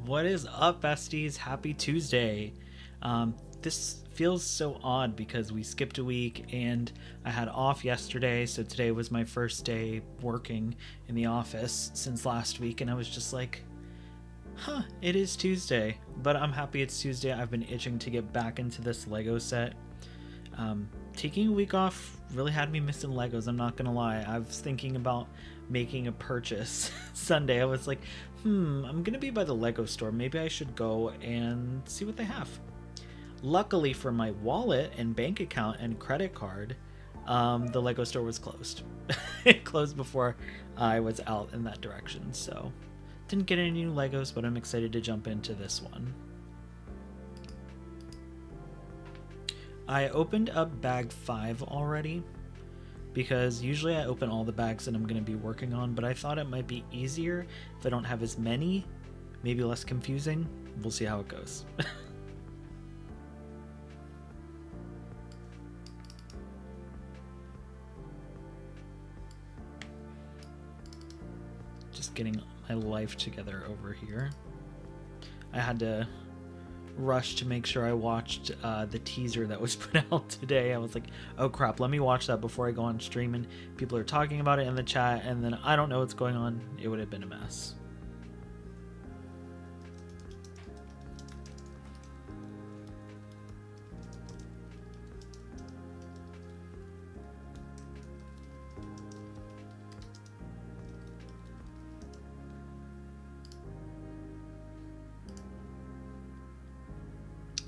What is up, besties? Happy Tuesday. This feels so odd because we skipped a week and I had off yesterday, so today was my first day working in the office since last week, and I was just like, it is Tuesday. But I'm happy it's Tuesday. I've been itching to get back into this Lego set. Taking a week off really had me missing Legos, I'm not gonna lie. I was thinking about making a purchase Sunday. I was like, I'm gonna be by the Lego store. Maybe I should go and see what they have. Luckily for my wallet and bank account and credit card, the Lego store was closed. It closed before I was out in that direction, so didn't get any new Legos, but I'm excited to jump into this one. I opened up bag 5 already because usually I open all the bags that I'm going to be working on, but I thought it might be easier if I don't have as many, maybe less confusing. We'll see how it goes. Just getting my life together over here. I had to rush to make sure I watched the teaser that was put out today. I was like, oh crap, let me watch that before I go on stream, and people are talking about it in the chat and then I don't know what's going on. It would have been a mess.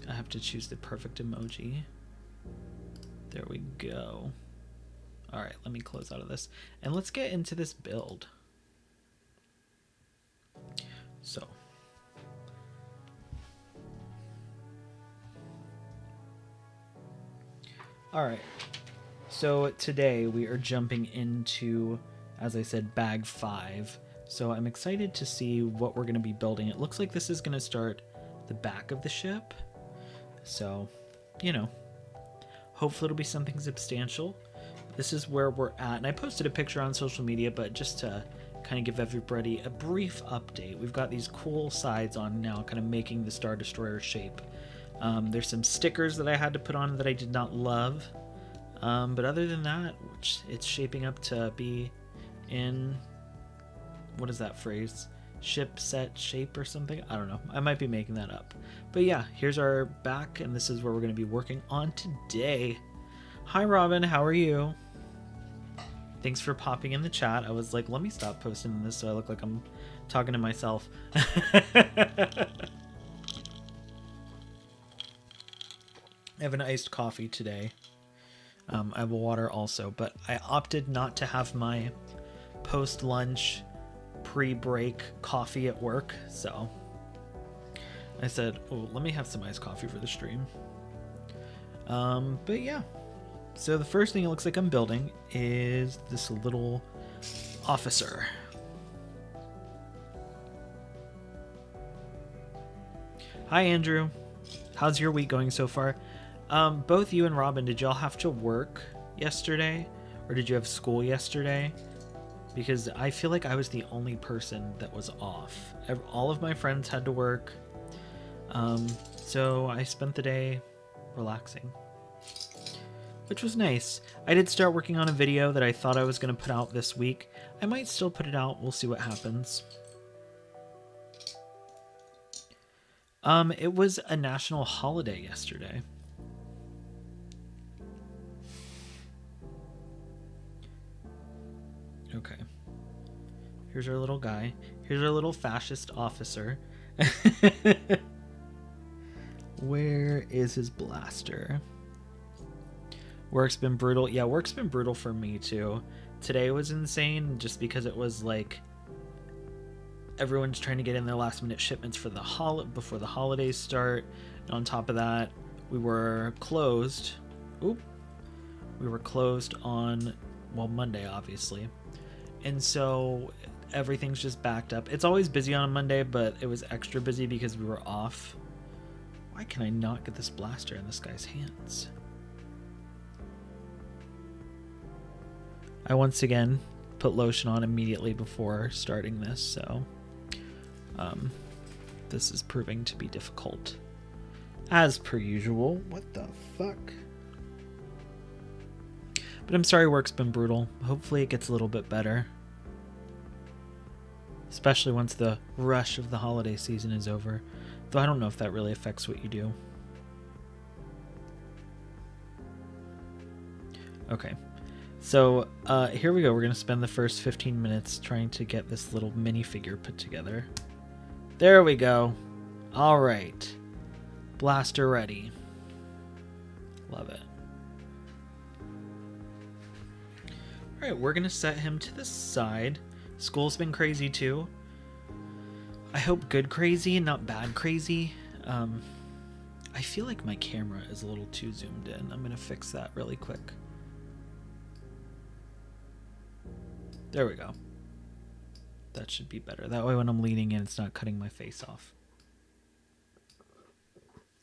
I have to choose the perfect emoji. There we go. All right, let me close out of this and let's get into this build. So, all right. So today we are jumping into, as I said, bag 5. So I'm excited to see what we're going to be building. It looks like this is going to start the back of the ship. So, you know, hopefully it'll be something substantial. This is where we're at, and I posted a picture on social media, but just to kind of give everybody a brief update, we've got these cool sides on now, kind of making the Star Destroyer shape. There's some stickers that I had to put on that I did not love, but other than that, it's shaping up to be in, what is that phrase? Ship set shape or something. I don't know, I might be making that up, but yeah, here's our back and this is where we're going to be working on today. Hi Robin, how are you? Thanks for popping in the chat. I was like, let me stop posting this so I look like I'm talking to myself. I have an iced coffee today. I have water also, but I opted not to have my post lunch pre-break coffee at work, so I said, oh, let me have some iced coffee for the stream. But yeah, so the first thing it looks like I'm building is this little officer. Hi Andrew, how's your week going so far? Both you and Robin, did y'all have to work yesterday, or did you have school yesterday? Because I feel like I was the only person that was off. All of my friends had to work, so I spent the day relaxing, which was nice. I did start working on a video that I thought I was going to put out this week. I might still put it out. We'll see what happens. It was a national holiday yesterday. Okay. Here's our little guy. Here's our little fascist officer. Where is his blaster? Work's been brutal. Yeah, work's been brutal for me too. Today was insane just because it was like everyone's trying to get in their last minute shipments for the before the holidays start. And on top of that, we were closed. We were closed on, well, Monday obviously. And so everything's just backed up. It's always busy on a Monday, but it was extra busy because we were off. Why can I not get this blaster in this guy's hands? I once again put lotion on immediately before starting this, so This is proving to be difficult. As per usual. What the fuck? But I'm sorry work's been brutal. Hopefully it gets a little bit better. Especially once the rush of the holiday season is over. Though I don't know if that really affects what you do. Okay. So here we go. We're going to spend the first 15 minutes trying to get this little minifigure put together. There we go. All right. Blaster ready. Love it. All right, we're going to set him to the side. School's been crazy too. I hope good crazy and not bad crazy. I feel like my camera is a little too zoomed in. I'm going to fix that really quick. There we go. That should be better. That way when I'm leaning in, it's not cutting my face off.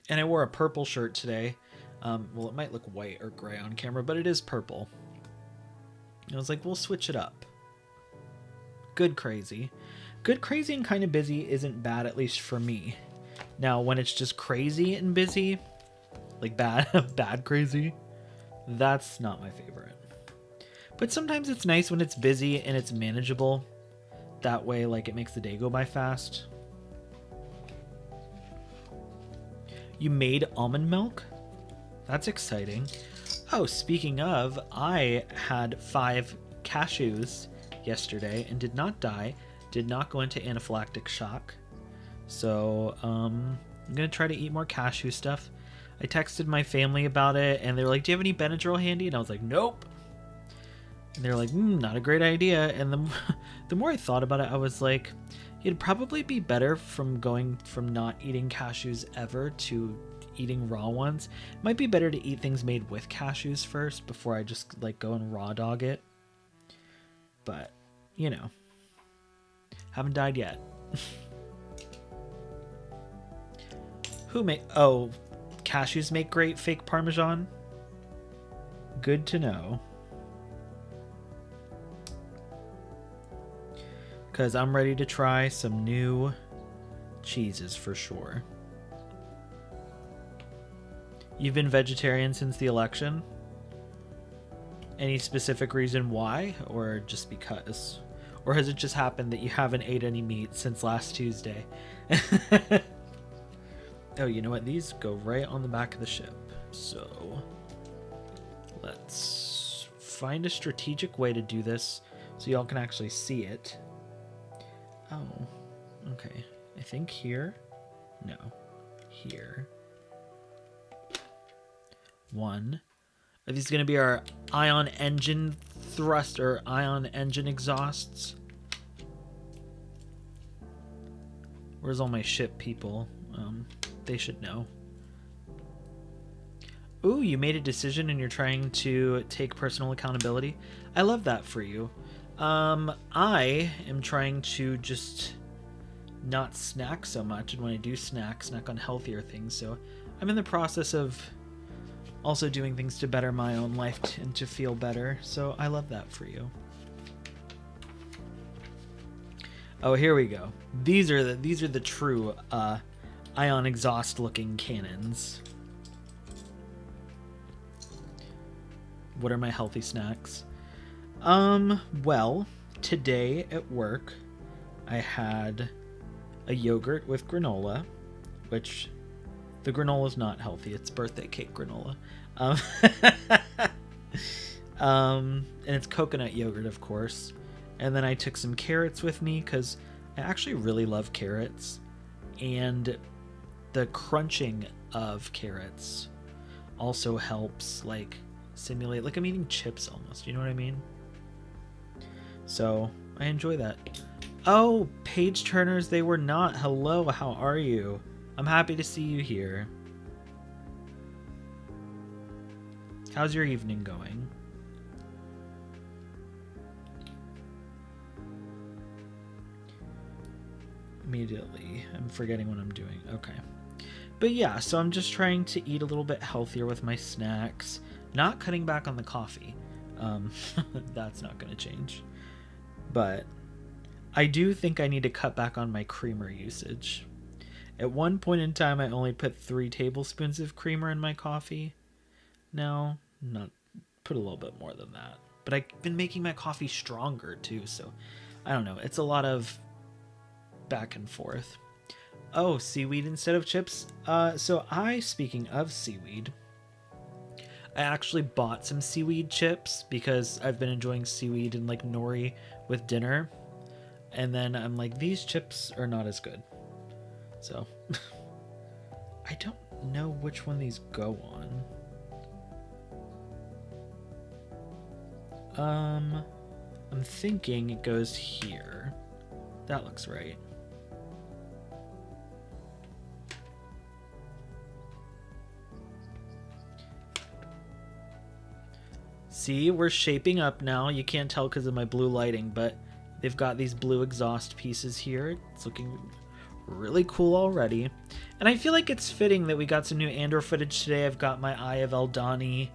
And I wore a purple shirt today. Well, it might look white or gray on camera, but it is purple. I was like, we'll switch it up. Good crazy. Good crazy and kind of busy isn't bad, at least for me. Now, when it's just crazy and busy, like bad crazy, that's not my favorite. But sometimes it's nice when it's busy and it's manageable. That way, like, it makes the day go by fast. You made almond milk? That's exciting. Oh, speaking of, I had 5 cashews yesterday and did not die, did not go into anaphylactic shock. So, I'm going to try to eat more cashew stuff. I texted my family about it and they were like, do you have any Benadryl handy? And I was like, nope. And they were like, not a great idea. And the more I thought about it, I was like, it'd probably be better from going from not eating cashews ever to eating raw ones. It might be better to eat things made with cashews first before I just like go and raw dog it. But, you know, haven't died yet. Oh, cashews make great fake Parmesan? Good to know. Because I'm ready to try some new cheeses for sure. You've been vegetarian since the election? Any specific reason why? Or just because? Or has it just happened that you haven't ate any meat since last Tuesday? Oh, you know what? These go right on the back of the ship. So let's find a strategic way to do this so y'all can actually see it. Oh, okay. I think here. No, here. 1. Are these going to be our ion engine thrust or ion engine exhausts? Where's all my ship people? They should know. Ooh, you made a decision and you're trying to take personal accountability. I love that for you. I am trying to just not snack so much, and when I do snack on healthier things. So I'm in the process of also doing things to better my own life and to feel better. So I love that for you. Oh, here we go. These are the true ion exhaust looking cannons. What are my healthy snacks? Well, today at work, I had a yogurt with granola, which the granola is not healthy. It's birthday cake granola. And it's coconut yogurt, of course. And then I took some carrots with me because I actually really love carrots. And the crunching of carrots also helps, like, simulate, like I'm eating chips almost. You know what I mean? So I enjoy that. Oh, page turners, they were not. Hello, how are you? I'm happy to see you here. How's your evening going? Immediately. I'm forgetting what I'm doing. Okay. But yeah, so I'm just trying to eat a little bit healthier with my snacks. Not cutting back on the coffee. That's not going to change. But I do think I need to cut back on my creamer usage. At one point in time, I only put 3 tablespoons of creamer in my coffee. Now, not put a little bit more than that. But I've been making my coffee stronger too, so I don't know. It's a lot of back and forth. Oh, seaweed instead of chips. Speaking of seaweed, I actually bought some seaweed chips because I've been enjoying seaweed and like nori with dinner. And then I'm like, these chips are not as good. So I don't know which one these go on. I'm thinking it goes here. That looks right. See, we're shaping up now. You can't tell because of my blue lighting, but they've got these blue exhaust pieces here. It's looking really cool already. And I feel like it's fitting that we got some new Andor footage today. I've got my Eye of Eldani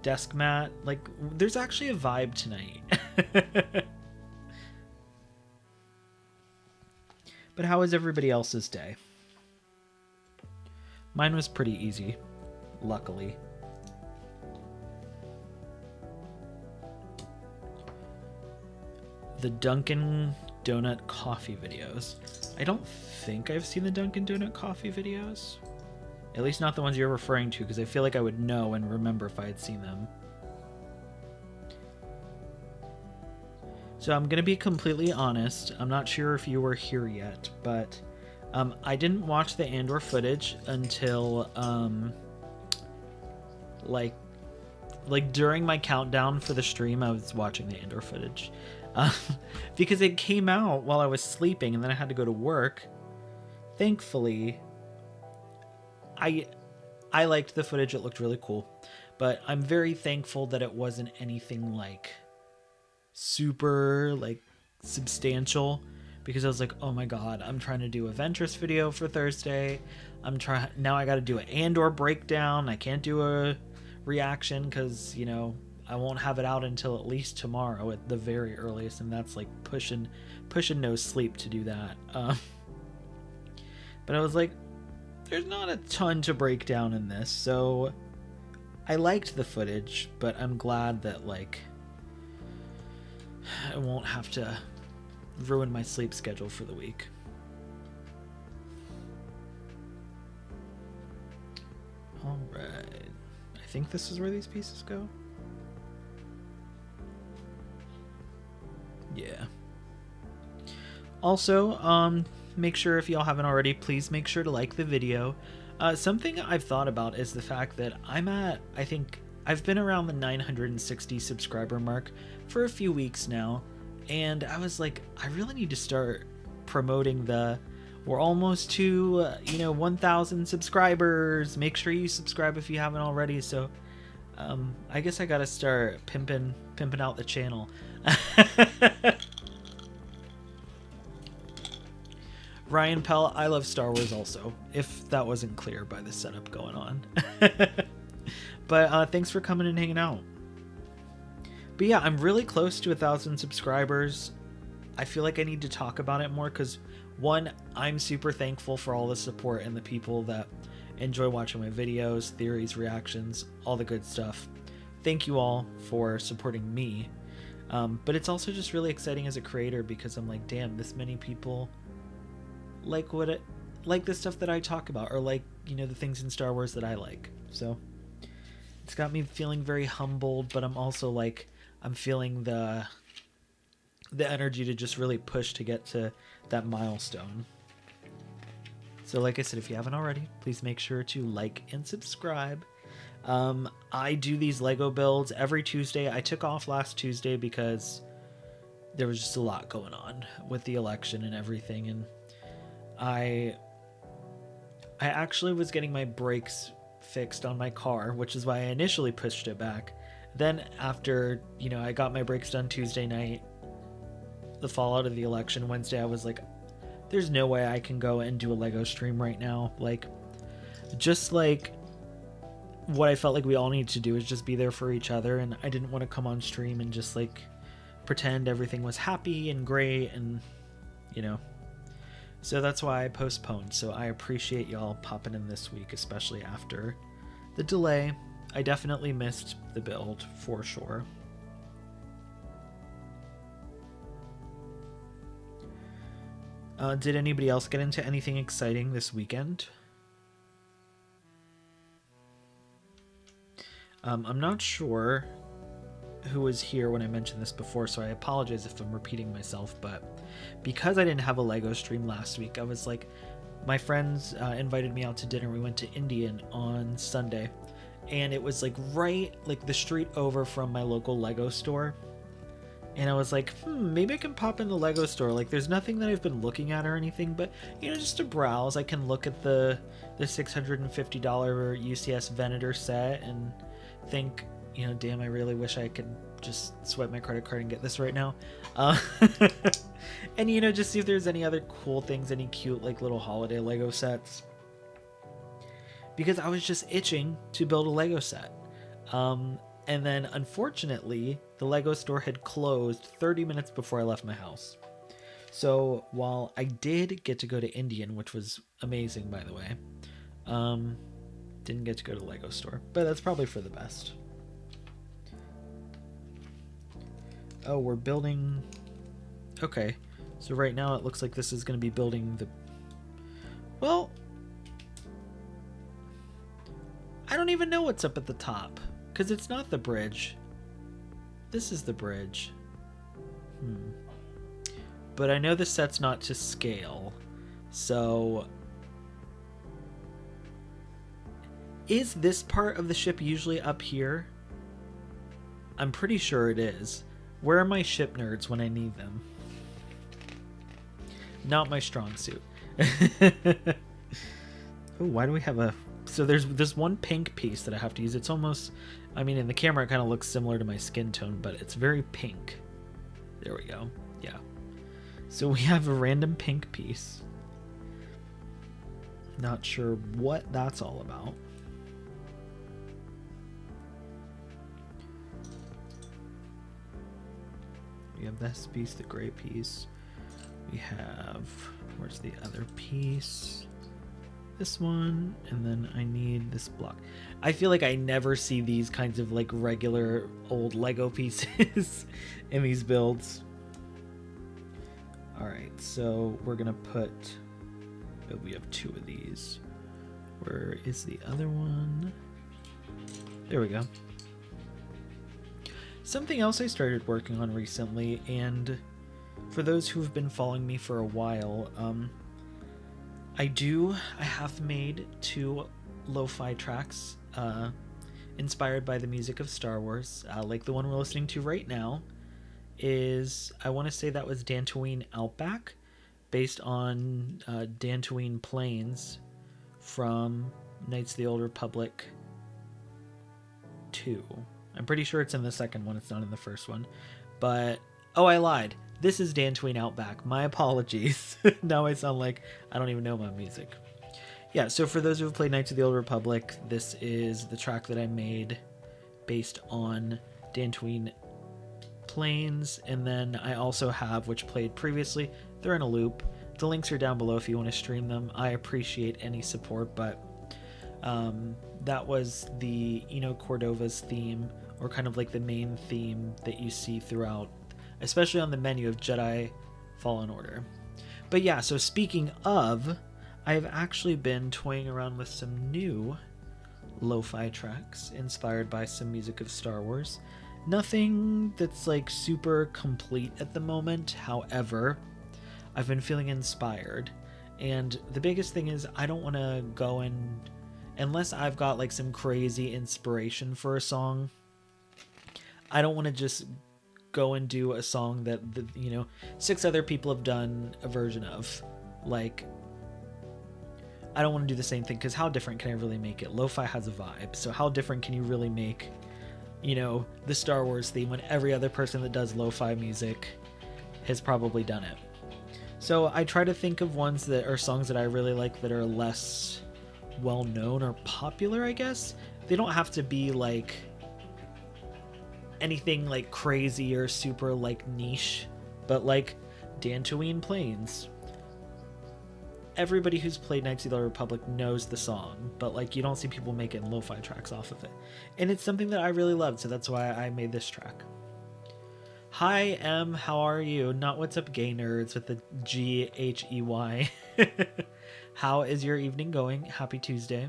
desk mat. Like, there's actually a vibe tonight. But how was everybody else's day? Mine was pretty easy, luckily. The Dunkin' Donut coffee videos. I don't think I've seen the Dunkin' Donut coffee videos. At least not the ones you're referring to, because I feel like I would know and remember if I had seen them. So I'm going to be completely honest. I'm not sure if you were here yet, but I didn't watch the Andor footage until like during my countdown for the stream. I was watching the Andor footage because it came out while I was sleeping, and then I had to go to work. Thankfully, I liked the footage. It looked really cool, but I'm very thankful that it wasn't anything like super like substantial, because I was like, oh my god, I'm trying to do a Ventress video for Thursday. Now I got to do an Andor breakdown. I can't do a reaction because, you know, I won't have it out until at least tomorrow at the very earliest, and that's like pushing no sleep to do that. But I was like, there's not a ton to break down in this, so I liked the footage, but I'm glad that like I won't have to ruin my sleep schedule for the week. All right, I think this is where these pieces go. Yeah. Also, make sure, if y'all haven't already, please make sure to like the video. Something I've thought about is the fact that I think I've been around the 960 subscriber mark for a few weeks now, and I was like, I really need to start promoting we're almost to 1,000 subscribers. Make sure you subscribe if you haven't already. So I guess I gotta start pimping out the channel. Ryan Pell, I love Star Wars also, if that wasn't clear by the setup going on. But thanks for coming and hanging out. But yeah, I'm really close to 1,000 subscribers. I feel like I need to talk about it more because, one, I'm super thankful for all the support and the people that enjoy watching my videos, theories, reactions, all the good stuff. Thank you all for supporting me. But it's also just really exciting as a creator because I'm like, damn, this many people like the stuff that I talk about, or like, the things in Star Wars that I like. So it's got me feeling very humbled, but I'm also like, I'm feeling the energy to just really push to get to that milestone. So like I said, if you haven't already, please make sure to like and subscribe. I do these Lego builds every Tuesday. I took off last Tuesday because there was just a lot going on with the election and everything, and I actually was getting my brakes fixed on my car, which is why I initially pushed it back. Then after, I got my brakes done Tuesday night, the fallout of the election, Wednesday, I was like, there's no way I can go and do a Lego stream right now. Like, just like what I felt like we all need to do is just be there for each other, and I didn't want to come on stream and just like pretend everything was happy and great and So that's why I postponed. So I appreciate y'all popping in this week, especially after the delay. I definitely missed the build for sure. Did anybody else get into anything exciting this weekend? I'm not sure who was here when I mentioned this before, so I apologize if I'm repeating myself, but because I didn't have a Lego stream last week, I was like, my friends invited me out to dinner. We went to Indian on Sunday, and it was like right like the street over from my local Lego store. And I was like, maybe I can pop in the Lego store. Like, there's nothing that I've been looking at or anything, but, you know, just to browse. I can look at the $650 UCS Venator set and think, you know, damn, I really wish I could just swipe my credit card and get this right now. And, you know, just see if there's any other cool things, any cute, like, little holiday Lego sets. Because I was just itching to build a Lego set. And then, unfortunately, the Lego store had closed 30 minutes before I left my house. So, while I did get to go to Indian, which was amazing, by the way, didn't get to go to the Lego store. But that's probably for the best. Oh, we're building... Okay. So right now it looks like this is going to be building the... Well... I don't even know what's up at the top. Because it's not the bridge. This is the bridge. But I know the set's not to scale. So... Is this part of the ship usually up here? I'm pretty sure it is. Where are my ship nerds when I need them? Not my strong suit. Oh, why do we have a... So there's one pink piece that I have to use. It's almost... I mean, in the camera it kind of looks similar to my skin tone, but it's very pink. There we go. Yeah. So we have a random pink piece. Not sure what that's all about. We have this piece, the gray piece. We have... Where's the other piece? This one, and then I need this block. I feel like I never see these kinds of like regular old Lego pieces in these builds. Alright, so we're gonna put... Oh, we have two of these. Where is the other one? There we go. Something else I started working on recently, and for those who've been following me for a while, I have made 2 lo-fi tracks inspired by the music of Star Wars. Like the one we're listening to right now is, I want to say that was Dantooine Outback, based on Dantooine planes from Knights of the Old Republic 2. I'm pretty sure it's in the second one, it's not in the first one. But, oh, I lied. This is Dantooine Outback. My apologies. Now I sound like I don't even know my music. Yeah, so for those who have played Knights of the Old Republic, this is the track that I made based on Dantooine planes. And then I also have, which played previously, they're in a loop. The links are down below if you want to stream them. I appreciate any support, but that was the, you know, Cordova's theme, or kind of like the main theme that you see throughout, especially on the menu of Jedi Fallen Order. But yeah, so speaking of, I've actually been toying around with some new lo-fi tracks inspired by some music of Star Wars. Nothing that's like super complete at the moment. However, I've been feeling inspired. And the biggest thing is I don't want to go and, unless I've got like some crazy inspiration for a song, I don't want to just go and do a song that, you know, 6 other people have done a version of. Like, I don't want to do the same thing, because how different can I really make it? Lo-fi has a vibe, so how different can you really make, you know, the Star Wars theme when every other person that does lo-fi music has probably done it? So I try to think of ones that are songs that I really like that are less well-known or popular, I guess. They don't have to be like anything like crazy or super like niche, but like Dantooine planes, everybody who's played Knights of the Republic knows the song, but like you don't see people making lo-fi tracks off of it. And it's something that I really loved, so that's why I made this track. Hi, M, how are you? Not what's up, gay nerds, with the G-H-E-Y. How is your evening going? Happy Tuesday.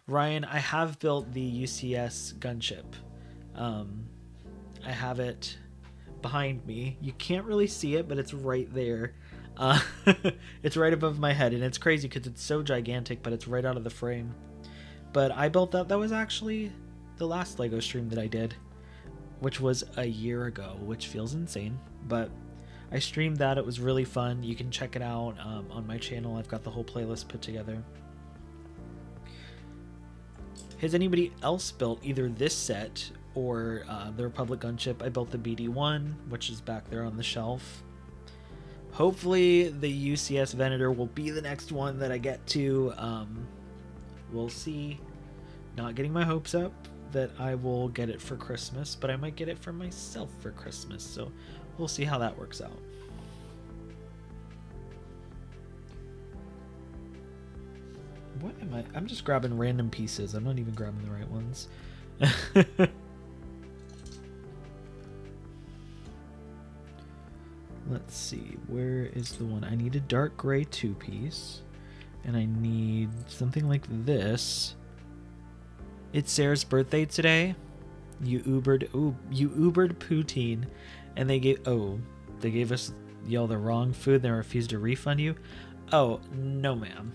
Ryan, I have built the UCS gunship. I have it behind me. You can't really see it, but it's right there. It's right above my head, and it's crazy because it's so gigantic, but it's right out of the frame. But I built that. That was actually the last LEGO stream that I did, which was a year ago, which feels insane. But I streamed that. It was really fun. You can check it out on my channel. I've got the whole playlist put together. Has anybody else built either this set or the Republic gunship? I built the BD-1, which is back there on the shelf. Hopefully the UCS Venator will be the next one that I get to. We'll see. Not getting my hopes up that I will get it for Christmas, but I might get it for myself for Christmas, so we'll see how that works out. What am I? I'm just grabbing random pieces. I'm not even grabbing the right ones. Let's see. Where is the one? I need a dark gray 2-piece. And I need something like this. It's Sarah's birthday today. You Ubered poutine. And they gave us y'all the wrong food. They refused to refund you. Oh, no ma'am.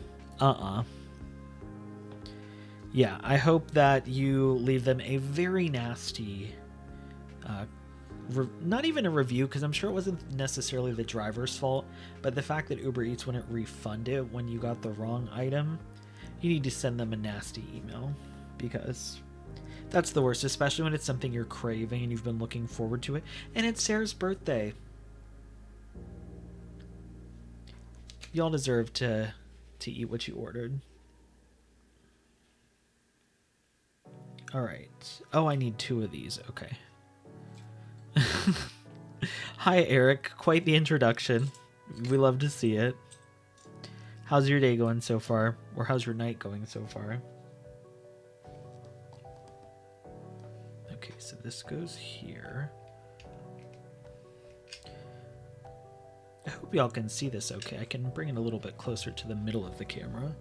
Yeah, I hope that you leave them a very nasty, not even a review, because I'm sure it wasn't necessarily the driver's fault, but the fact that Uber Eats wouldn't refund it when you got the wrong item, you need to send them a nasty email, because that's the worst, especially when it's something you're craving and you've been looking forward to it, and it's Sarah's birthday. Y'all deserve to eat what you ordered. All right. Oh, I need 2 of these. Okay. Hi, Eric. Quite the introduction. We love to see it. How's your day going so far? Or how's your night going so far? Okay, so this goes here. I hope y'all can see this okay. I can bring it a little bit closer to the middle of the camera.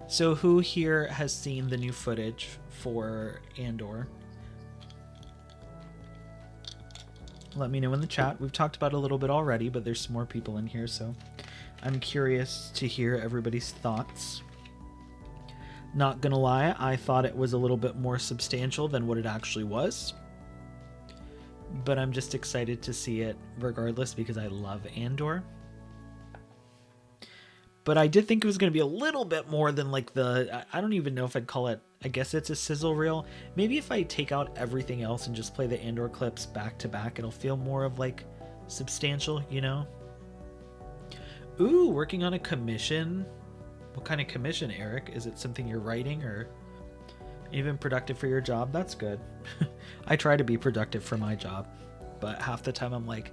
So who here has seen the new footage for Andor? Let me know in the chat. We've talked about it a little bit already, but there's some more people in here, so I'm curious to hear everybody's thoughts. Not gonna lie, I thought it was a little bit more substantial than what it actually was. But I'm just excited to see it regardless because I love Andor. But I did think it was going to be a little bit more than like I don't even know if I'd call it, I guess it's a sizzle reel. Maybe if I take out everything else and just play the Andor clips back to back, it'll feel more of like substantial, you know? Ooh, working on a commission. What kind of commission, Eric? Is it something you're writing or even productive for your job? That's good. I try to be productive for my job, but half the time I'm like,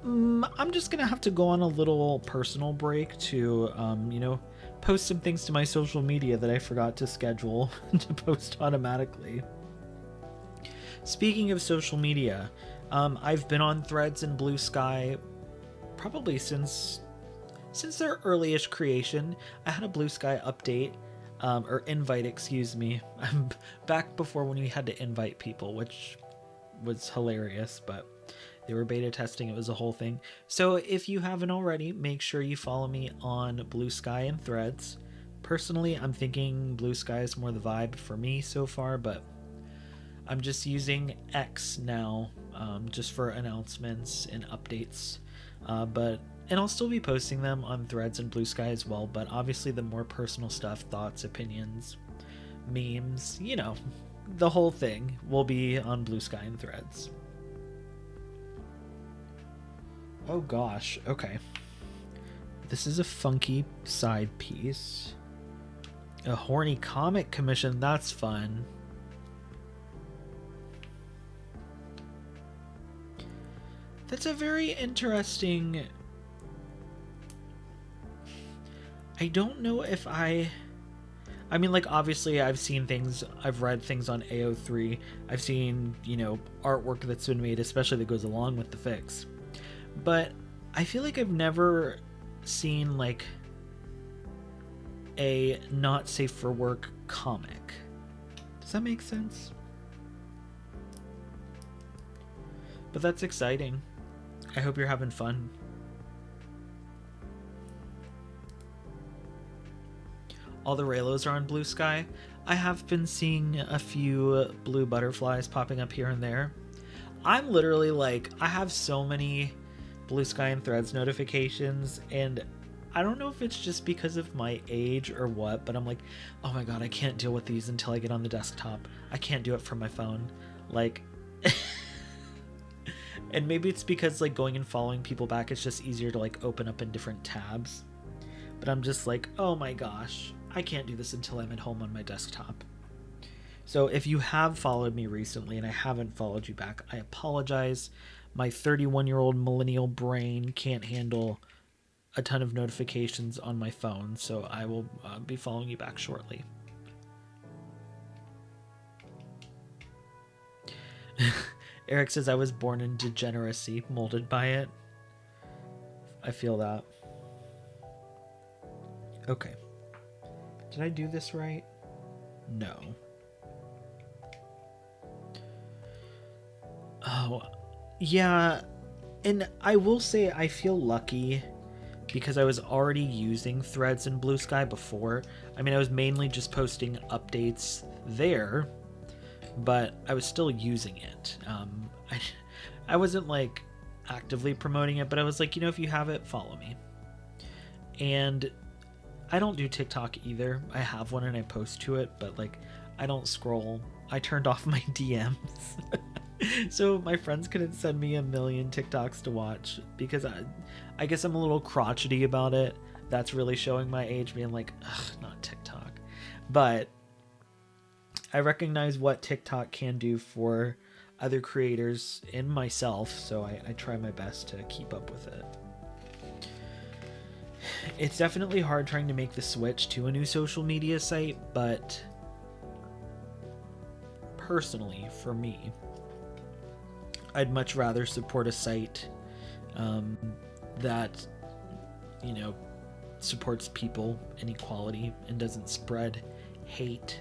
I'm just gonna have to go on a little personal break to, you know, post some things to my social media that I forgot to schedule to post automatically. Speaking of social media, I've been on Threads and Blue Sky probably since their early-ish creation. I had a Blue Sky update, or invite, excuse me. I'm back before when we had to invite people, which was hilarious, but they were beta testing. It was a whole thing. So if you haven't already, make sure you follow me on Blue Sky and Threads. Personally, I'm thinking Blue Sky is more the vibe for me so far, but I'm just using X now, just for announcements and updates. And I'll still be posting them on Threads and Blue Sky as well, but obviously the more personal stuff, thoughts, opinions, memes, you know, the whole thing will be on Blue Sky and Threads. Oh gosh, okay. This is a funky side piece. A horny comic commission, that's fun. That's a very interesting... I don't know if I mean, like, obviously I've seen things, I've read things on AO3, I've seen, you know, artwork that's been made, especially that goes along with the fix. But I feel like I've never seen, like, a not safe for work comic. Does that make sense? But that's exciting. I hope you're having fun. All the Raylos are on Blue Sky. I have been seeing a few blue butterflies popping up here and there. I'm literally like, I have so many Blue Sky and Threads notifications, and I don't know if it's just because of my age or what, but I'm like, oh my god, I can't deal with these until I get on the desktop. I can't do it from my phone. Like, and maybe it's because, like, going and following people back, it's just easier to, like, open up in different tabs. But I'm just like, oh my gosh, I can't do this until I'm at home on my desktop. So if you have followed me recently and I haven't followed you back, I apologize. My 31-year-old millennial brain can't handle a ton of notifications on my phone, so I will be following you back shortly. Eric says, I was born in degeneracy, molded by it. I feel that. Okay. Did I do this right? No. Oh, yeah. And I will say I feel lucky because I was already using Threads and Blue Sky before. I mean, I was mainly just posting updates there, but I was still using it. I wasn't, like, actively promoting it, but I was like, you know, if you have it, follow me. And I don't do TikTok either. I have one and I post to it, but, like, I don't scroll. I turned off my DMs. So my friends couldn't send me a million TikToks to watch because I guess I'm a little crotchety about it. That's really showing my age, being like, ugh, not TikTok. But I recognize what TikTok can do for other creators and myself, so I try my best to keep up with it. It's definitely hard trying to make the switch to a new social media site, but personally, for me, I'd much rather support a site that, you know, supports people and equality and doesn't spread hate.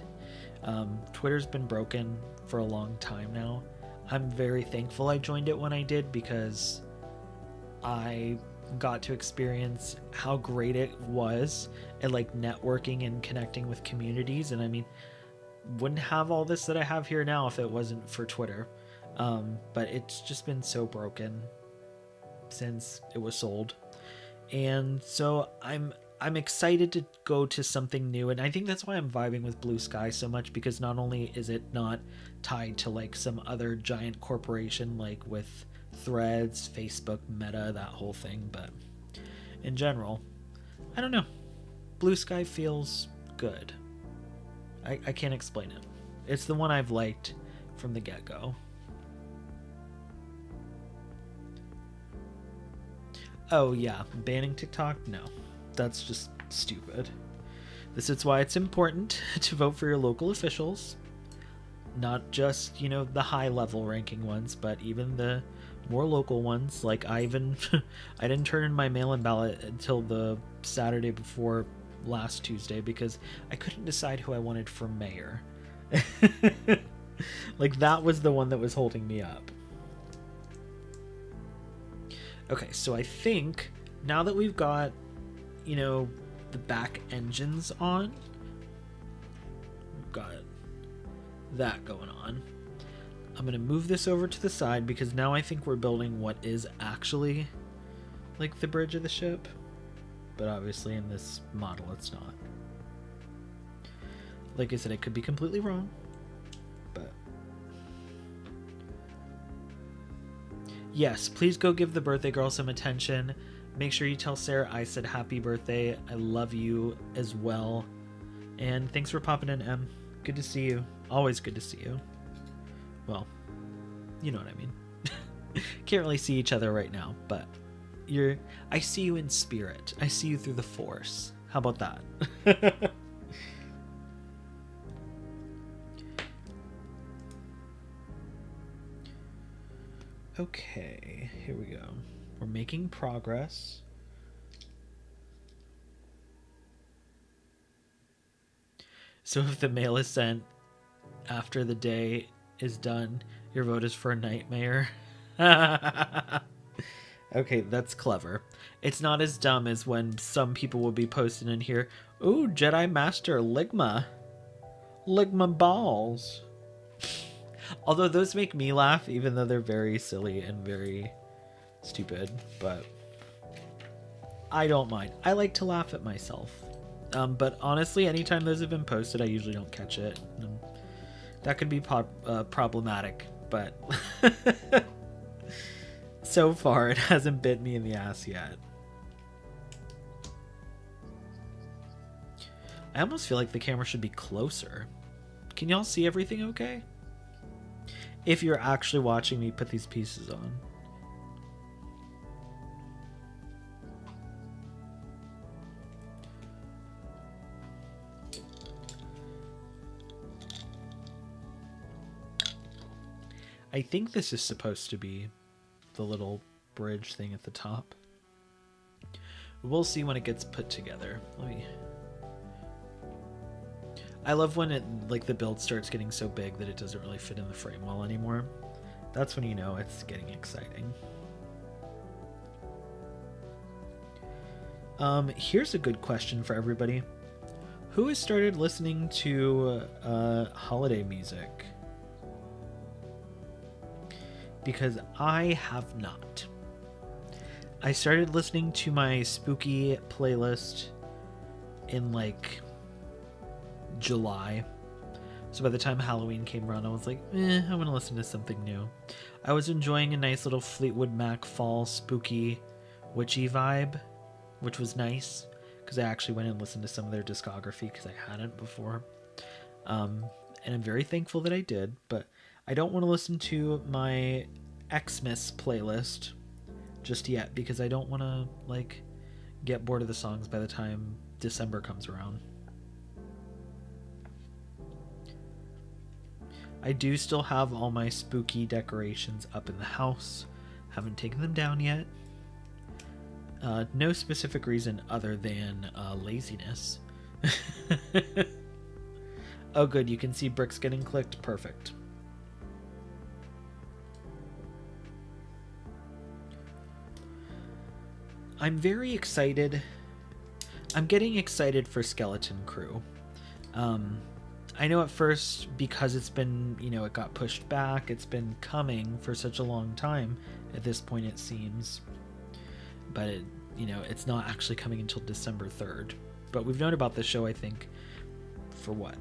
Twitter's been broken for a long time now. I'm very thankful I joined it when I did because I got to experience how great it was at, like, networking and connecting with communities. And I mean, wouldn't have all this that I have here now if it wasn't for Twitter. But it's just been so broken since it was sold. And so I'm excited to go to something new, and I think that's why I'm vibing with Blue Sky so much, because not only is it not tied to, like, some other giant corporation like with Threads, Facebook, Meta, that whole thing, but in general, I don't know. Blue Sky feels good. I can't explain it. It's the one I've liked from the get-go. Oh yeah, banning TikTok? No. That's just stupid. This is why it's important to vote for your local officials. Not just, you know, the high-level ranking ones, but even the more local ones. Like, I didn't turn in my mail-in ballot until the Saturday before last Tuesday because I couldn't decide who I wanted for mayor. Like, that was the one that was holding me up. Okay, so I think now that we've got, you know, the back engines on, we've got that going on. I'm going to move this over to the side because now I think we're building what is actually, like, the bridge of the ship. But obviously in this model it's not. Like I said, it could be completely wrong, but yes, please go give the birthday girl some attention. Make sure you tell Sarah I said happy birthday. I love you as well. And thanks for popping in, Em. Good to see you. Always good to see you. Well, you know what I mean. Can't really see each other right now, but I see you in spirit. I see you through the Force. How about that? Okay, here we go. We're making progress. So if the mail is sent after the day is done, your vote is for a nightmare. Okay, that's clever. It's not as dumb as when some people will be posting in here, "Ooh, Jedi Master Ligma. Ligma balls." Although those make me laugh, even though they're very silly and very stupid, but I don't mind. I like to laugh at myself. But honestly, anytime those have been posted, I usually don't catch it. That could be problematic, but so far it hasn't bit me in the ass yet. I almost feel like the camera should be closer. Can y'all see everything okay? If you're actually watching me put these pieces on. I think this is supposed to be the little bridge thing at the top. We'll see when it gets put together. I love when the build starts getting so big that it doesn't really fit in the frame well anymore. That's when you know it's getting exciting. Here's a good question for everybody. Who has started listening to holiday music? Because I have not. I started listening to my spooky playlist in July. So by the time Halloween came around, I was like, I want to listen to something new. I was enjoying a nice little Fleetwood Mac fall spooky witchy vibe, which was nice because I actually went and listened to some of their discography because I hadn't before. And I'm very thankful that I did, but I don't want to listen to my Xmas playlist just yet because I don't want to get bored of the songs by the time December comes around. I do still have all my spooky decorations up in the house. Haven't taken them down yet. No specific reason other than laziness. Oh good, you can see bricks getting clicked. Perfect. I'm very excited. I'm getting excited for Skeleton Crew. I know at first, because it's been, it got pushed back, it's been coming for such a long time at this point, it seems. But, it's not actually coming until December 3rd. But we've known about this show, I think, for what?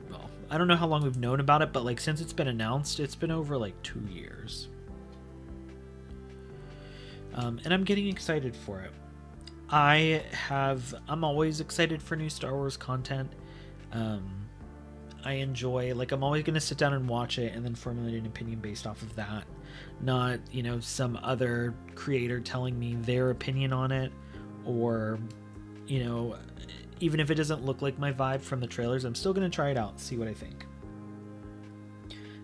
Well, I don't know how long we've known about it, but, since it's been announced, it's been over, 2 years. And I'm getting excited for it. I'm always excited for new Star Wars content. I enjoy, I'm always going to sit down and watch it and then formulate an opinion based off of that. Not, some other creator telling me their opinion on it, or, even if it doesn't look like my vibe from the trailers, I'm still going to try it out and see what I think.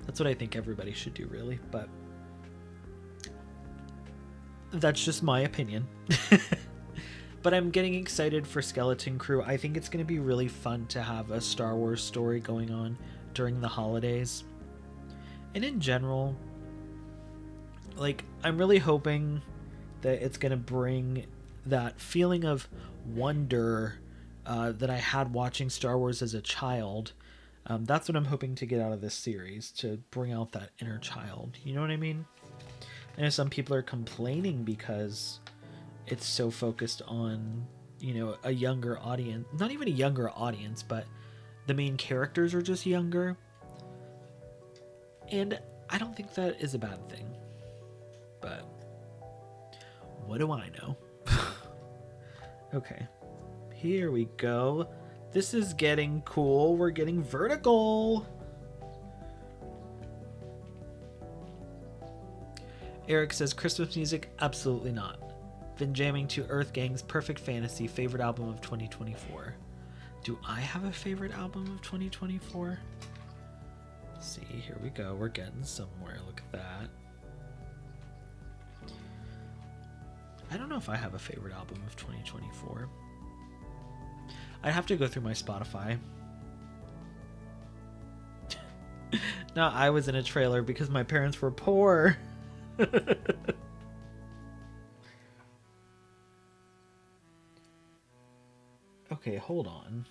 That's what I think everybody should do, really, but that's just my opinion. But I'm getting excited for Skeleton Crew. I think it's going to be really fun to have a Star Wars story going on during the holidays. And in general, I'm really hoping that it's going to bring that feeling of wonder that I had watching Star Wars as a child. That's what I'm hoping to get out of this series, to bring out that inner child. You know what I mean? I know some people are complaining because it's so focused on, a younger audience. Not even a younger audience, but the main characters are just younger. And I don't think that is a bad thing. But what do I know? Okay. Here we go. This is getting cool. We're getting vertical. Eric says, Christmas music? Absolutely not. Been jamming to Earth Gang's Perfect Fantasy, favorite album of 2024. Do I have a favorite album of 2024? Let's see, here we go. We're getting somewhere. Look at that. I don't know if I have a favorite album of 2024. I'd have to go through my Spotify. No, I was in a trailer because my parents were poor. Okay, hold on.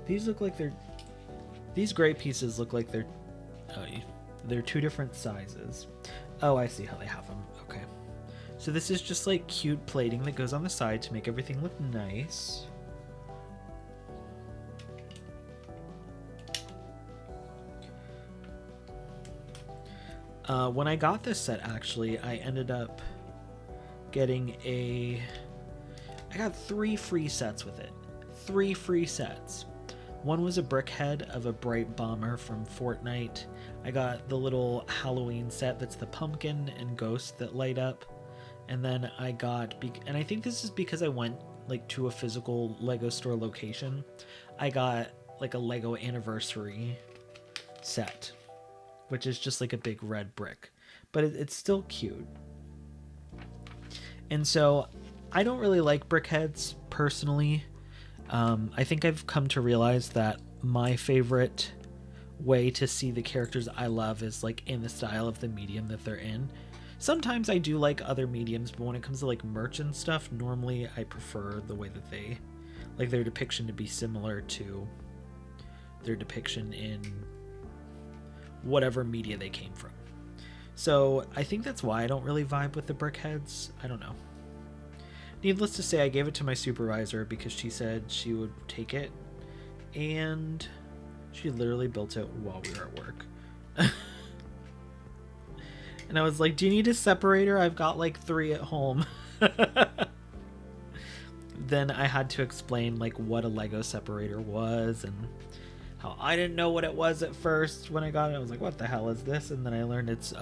These look like they're... These gray pieces look like they're... Oh, they're two different sizes. Oh, I see how they have them. Okay. So this is just like cute plating that goes on the side to make everything look nice. When I got this set, actually, I ended up getting I got 3 free sets with it. 3 free sets. One was a brick head of a bright bomber from Fortnite. I got the little Halloween set that's the pumpkin and ghost that light up. And then I got, and I think this is because I went like to a physical Lego store location, I got like a Lego anniversary set, which is just like a big red brick, but it's still cute. And so I don't really like brick heads personally. I think I've come to realize that my favorite way to see the characters I love is like in the style of the medium that they're in. Sometimes I do like other mediums, but when it comes to like merch and stuff, normally I prefer the way that they like their depiction to be similar to their depiction in whatever media they came from. So I think that's why I don't really vibe with the brick heads. I don't know. Needless to say, I gave it to my supervisor because she said she would take it, and she literally built it while we were at work. And I was like, do you need a separator? I've got like 3 at home. Then I had to explain like what a Lego separator was and how I didn't know what it was at first when I got it. I was like, what the hell is this? And then I learned it's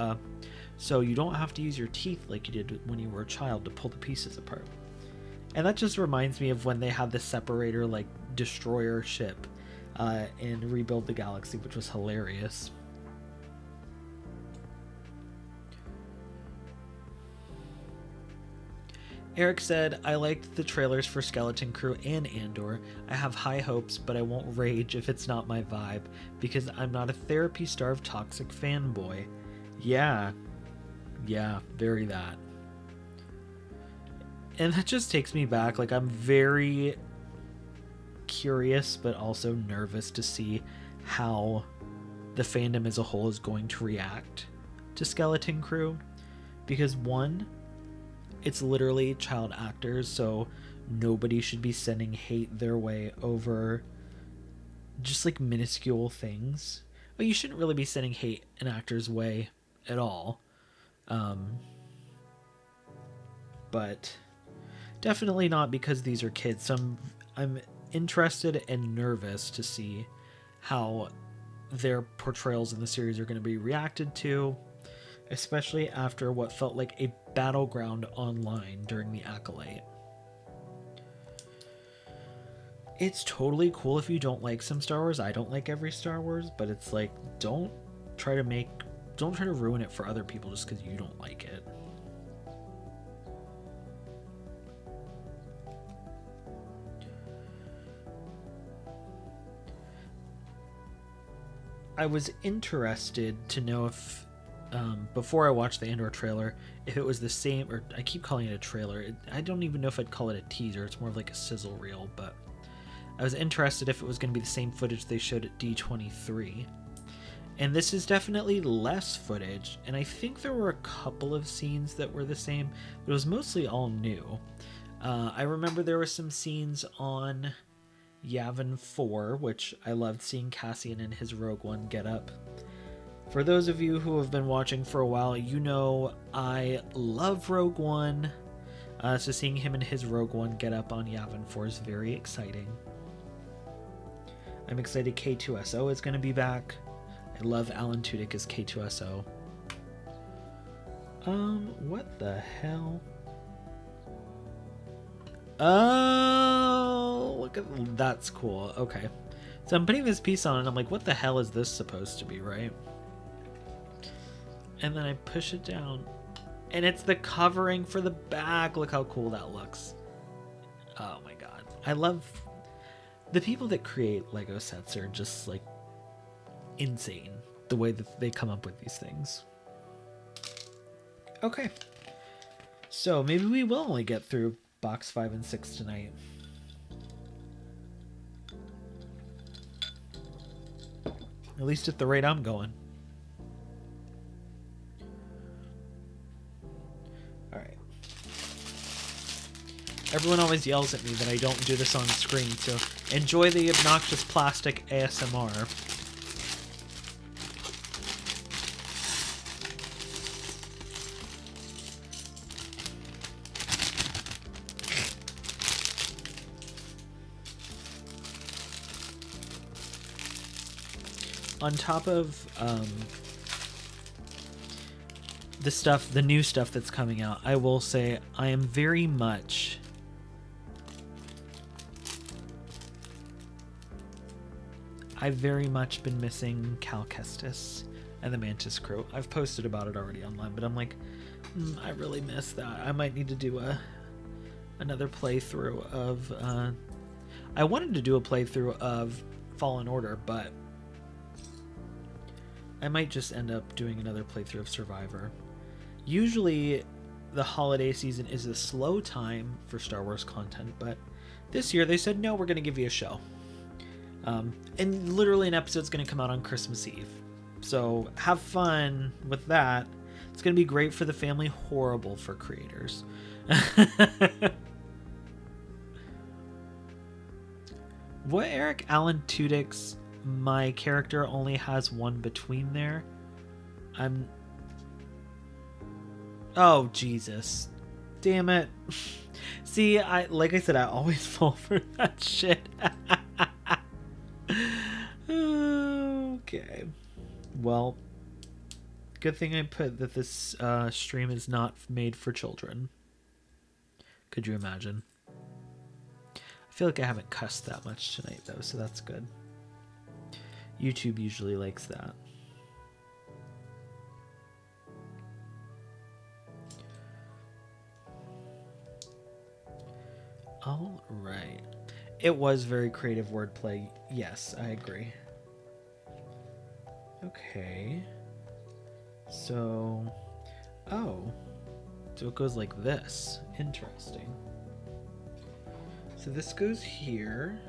so you don't have to use your teeth like you did when you were a child to pull the pieces apart. And that just reminds me of when they had the separator like destroyer ship in Rebuild the Galaxy, which was hilarious. Eric said, I liked the trailers for Skeleton Crew and Andor. I have high hopes, but I won't rage if it's not my vibe, because I'm not a therapy-starved toxic fanboy. Yeah, very that. And that just takes me back. Like, I'm very curious, but also nervous to see how the fandom as a whole is going to react to Skeleton Crew. Because one, it's literally child actors, so nobody should be sending hate their way over just like minuscule things. But you shouldn't really be sending hate an actor's way at all. But definitely not because these are kids. So I'm interested and nervous to see how their portrayals in the series are going to be reacted to, especially after what felt like a battleground online during the Acolyte. It's totally cool if you don't like some Star Wars. I don't like every Star Wars, but it's like, don't try to ruin it for other people just because you don't like it. I was interested to know if before I watched the Andor trailer, if it was the same, or I keep calling it a trailer. I don't even know if I'd call it a teaser. It's more of like a sizzle reel, but I was interested if it was going to be the same footage they showed at D23. And this is definitely less footage, and I think there were a couple of scenes that were the same, but it was mostly all new. I remember there were some scenes on Yavin 4, which I loved seeing Cassian in his Rogue One getup. For those of you who have been watching for a while, you know I love Rogue One. So seeing him and his Rogue One get up on Yavin 4 is very exciting. I'm excited K2SO is going to be back. I love Alan Tudyk as K2SO. What the hell? Oh, look at that's cool. Okay. So I'm putting this piece on and I'm like, what the hell is this supposed to be, right? And then I push it down and it's the covering for the back. Look how cool that looks. Oh my god. I love the people that create Lego sets are just like insane the way that they come up with these things. Okay. So maybe we will only get through box 5 and 6 tonight. At least at the rate I'm going. Alright. Everyone always yells at me that I don't do this on screen, so enjoy the obnoxious plastic ASMR. On top of the new stuff that's coming out, I will say I am very much I've very much been missing Cal Kestis and the Mantis crew. I've posted about it already online, but I'm like, I really miss that. I might need to do another playthrough of I wanted to do a playthrough of Fallen Order, but I might just end up doing another playthrough of Survivor. Usually the holiday season is a slow time for Star Wars content, but this year they said, no, we're going to give you a show. And literally an episode's going to come out on Christmas Eve. So have fun with that. It's going to be great for the family, horrible for creators. What Eric Alan Tudyk's my character only has one between there? Oh, Jesus. Damn it. See, like I said, I always fall for that shit. Okay. Well, good thing I put that this stream is not made for children. Could you imagine? I feel like I haven't cussed that much tonight, though, so that's good. YouTube usually likes that. All right. It was very creative wordplay. Yes, I agree. Okay. So, oh. So it goes like this. Interesting. So this goes here.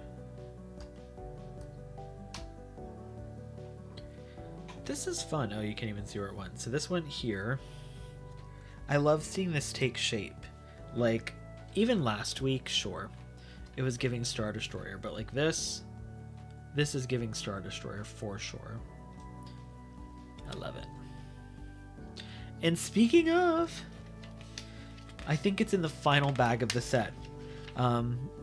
This is fun. Oh, you can't even see where it went. So this went here. I love seeing this take shape. Like, even last week, sure, it was giving Star Destroyer, but like this is giving Star Destroyer for sure. I love it. And speaking of, I think it's in the final bag of the set.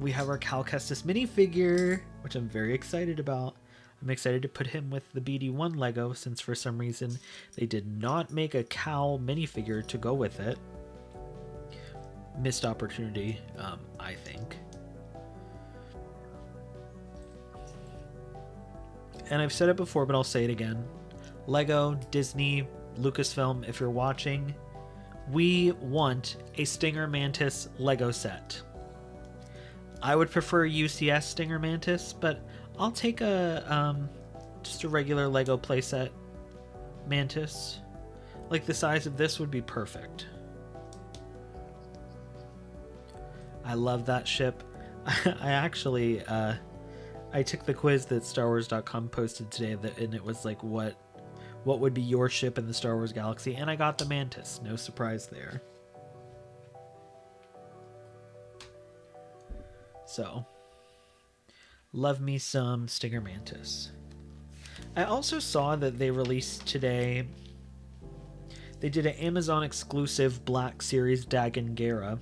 We have our Cal Kestis minifigure, which I'm very excited about. I'm excited to put him with the BD1 Lego, since for some reason they did not make a Cal minifigure to go with it. Missed opportunity, I think. And I've said it before, but I'll say it again. Lego, Disney, Lucasfilm, if you're watching, we want a Stinger Mantis Lego set. I would prefer UCS Stinger Mantis, but I'll take just a regular Lego playset Mantis. Like the size of this would be perfect. I love that ship. I actually, I took the quiz that StarWars.com posted today, and it was like, what would be your ship in the Star Wars galaxy? And I got the Mantis. No surprise there. So, love me some Stinger Mantis. I also saw that they released today, they did an Amazon exclusive Black Series Dagon Gera.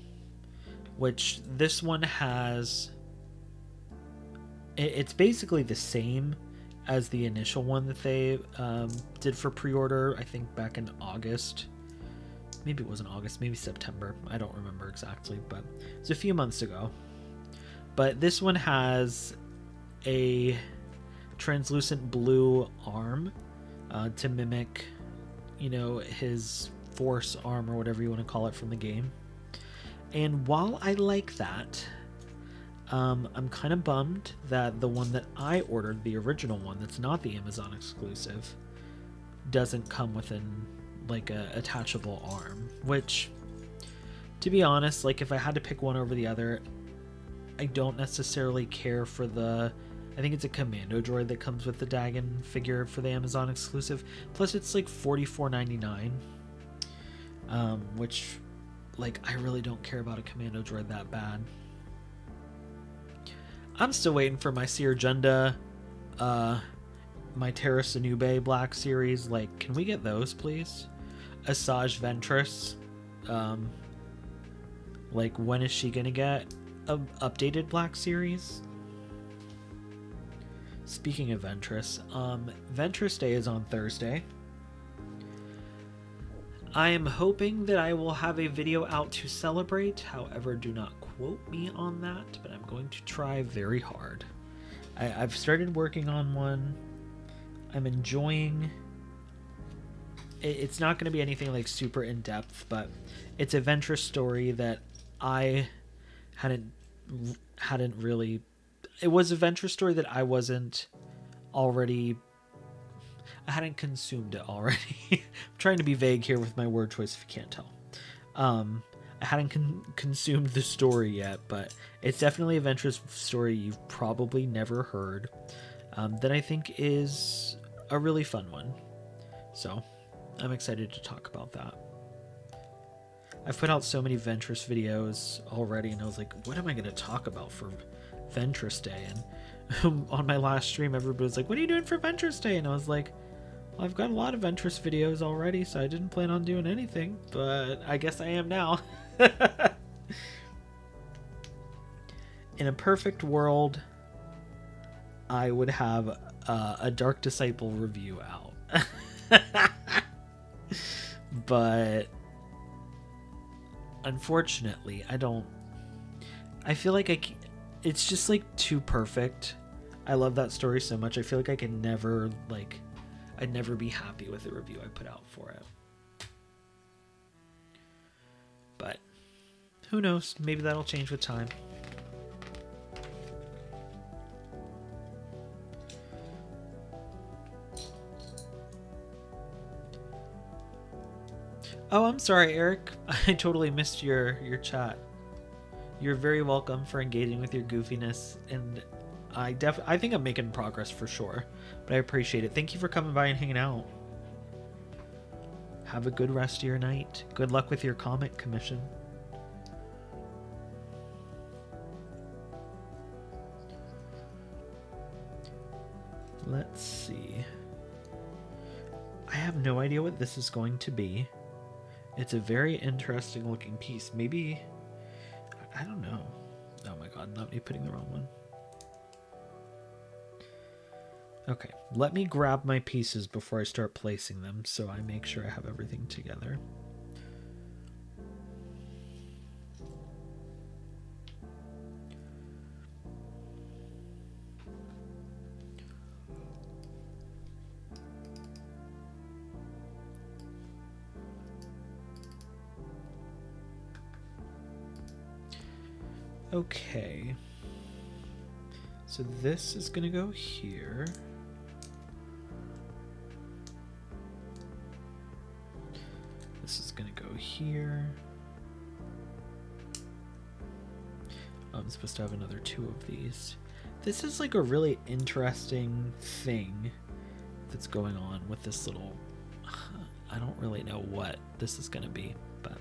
which this one has... It's basically the same as the initial one that they did for pre-order, I think back in August. Maybe it wasn't August, maybe September. I don't remember exactly, but it's a few months ago. But this one has a translucent blue arm to mimic, you know, his force arm or whatever you want to call it from the game. And while I like that, I'm kind of bummed that the one that I ordered, the original one that's not the Amazon exclusive, doesn't come with like a attachable arm, which, to be honest, like if I had to pick one over the other, I don't necessarily care for I think it's a commando droid that comes with the Dagon figure for the Amazon exclusive. Plus it's like $44.99, which, like, I really don't care about a commando droid that bad. I'm still waiting for my Seer Junda, my Terra Sinube Black Series. Like, can we get those, please? Asajj Ventress. Like, when is she gonna get a updated Black Series? Speaking of Ventress, Ventress Day is on Thursday. I am hoping that I will have a video out to celebrate. However, do not quote me on that, but I'm going to try very hard. I've started working on one. I'm enjoying... It's not going to be anything like super in-depth, but it's a Ventress story that I hadn't really... It was a Ventress story that I hadn't consumed it already. I'm trying to be vague here with my word choice if you can't tell. I hadn't consumed the story yet, but it's definitely a Ventress story you've probably never heard, that I think is a really fun one. So I'm excited to talk about that. I've put out so many Ventress videos already, and I was like, what am I going to talk about for Ventress Day? And on my last stream, everybody was like, what are you doing for Ventress Day? And I was like, well, I've got a lot of Ventress videos already, so I didn't plan on doing anything, but I guess I am now. In a perfect world, I would have a Dark Disciple review out. But unfortunately, I feel like it's just like too perfect. I love that story so much. I feel like I can never, like, I'd never be happy with the review I put out for it. But who knows? Maybe that'll change with time. Oh, I'm sorry, Eric. I totally missed your chat. You're very welcome for engaging with your goofiness, and I think I'm making progress for sure, but I appreciate it. Thank you for coming by and hanging out. Have a good rest of your night. Good luck with your comic commission. Let's see. I have no idea what this is going to be. It's a very interesting looking piece. Maybe, I don't know. Oh my god, not me putting the wrong one. Okay, let me grab my pieces before I start placing them so I make sure I have everything together. Okay, so this is gonna go here. This is gonna go here. Oh, I'm supposed to have another 2 of these. This is like a really interesting thing that's going on with this little... I don't really know what this is gonna be, but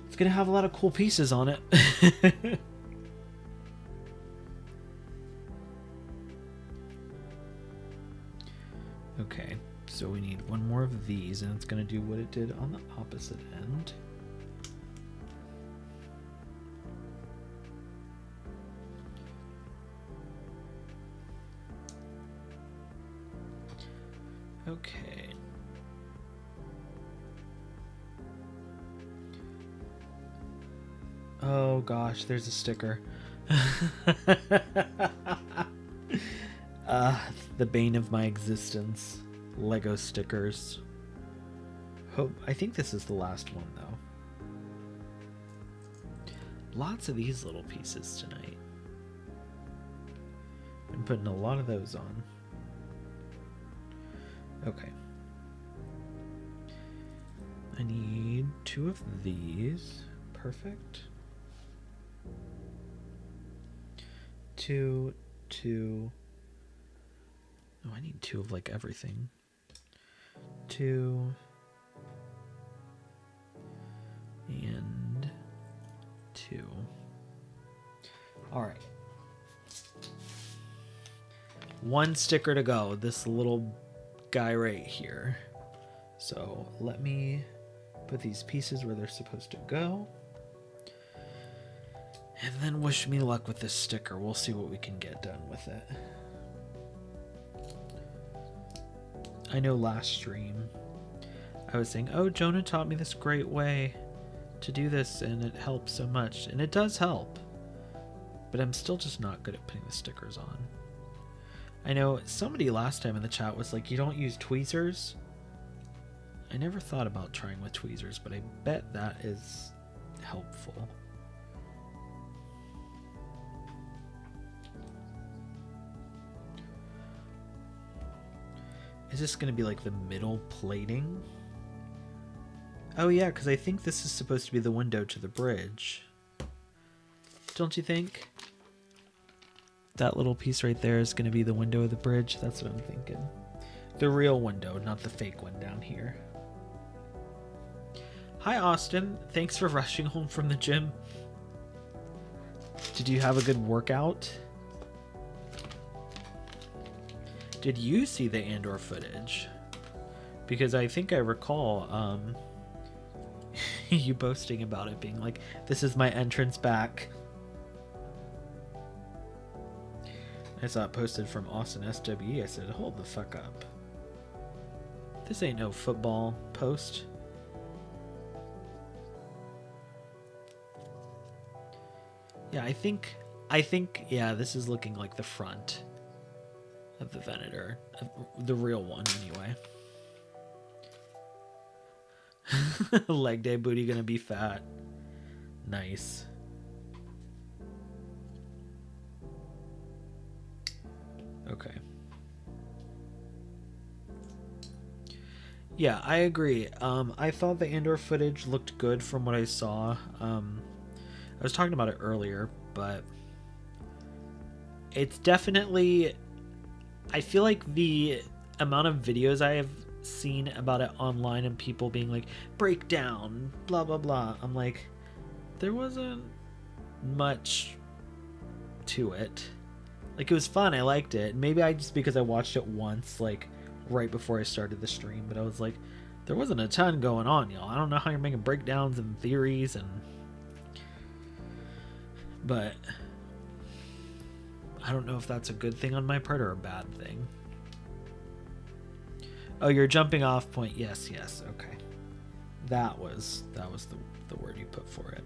it's gonna have a lot of cool pieces on it. Okay, so we need one more of these, and it's gonna do what it did on the opposite end. Okay. Oh gosh, there's a sticker. The bane of my existence. Lego stickers. Hope I think this is the last one though. Lots of these little pieces tonight. Been putting a lot of those on. Okay. I need 2 of these. Perfect. 2. Oh, I need 2 of like everything. 2. And 2. All right. 1 sticker to go. This little guy right here. So let me put these pieces where they're supposed to go. And then wish me luck with this sticker. We'll see what we can get done with it. I know last stream I was saying, oh, Jonah taught me this great way to do this and it helps so much. And it does help. But I'm still just not good at putting the stickers on. I know somebody last time in the chat was like, you don't use tweezers? I never thought about trying with tweezers, but I bet that is helpful. Is this going to be like the middle plating? Oh yeah, because I think this is supposed to be the window to the bridge. Don't you think? That little piece right there is going to be the window of the bridge. That's what I'm thinking. The real window, not the fake one down here. Hi, Austin. Thanks for rushing home from the gym. Did you have a good workout? Did you see the Andor footage? Because I think I recall you boasting about it being like, this is my entrance back. I saw it posted from Austin SWE. I said, hold the fuck up. This ain't no football post. Yeah, I think, yeah, this is looking like the front of the Venator. The real one, anyway. Leg day booty gonna be fat. Nice. Okay. Yeah, I agree. I thought the Andor footage looked good from what I saw. I was talking about it earlier, but it's definitely... I feel like the amount of videos I have seen about it online and people being like, breakdown, blah, blah, blah. I'm like, there wasn't much to it. Like, it was fun. I liked it. Maybe because I watched it once, like, right before I started the stream. But I was like, there wasn't a ton going on, y'all. I don't know how you're making breakdowns and theories and... But... I don't know if that's a good thing on my part or a bad thing. Oh, your jumping off point. Yes, yes. Okay. That was the word you put for it.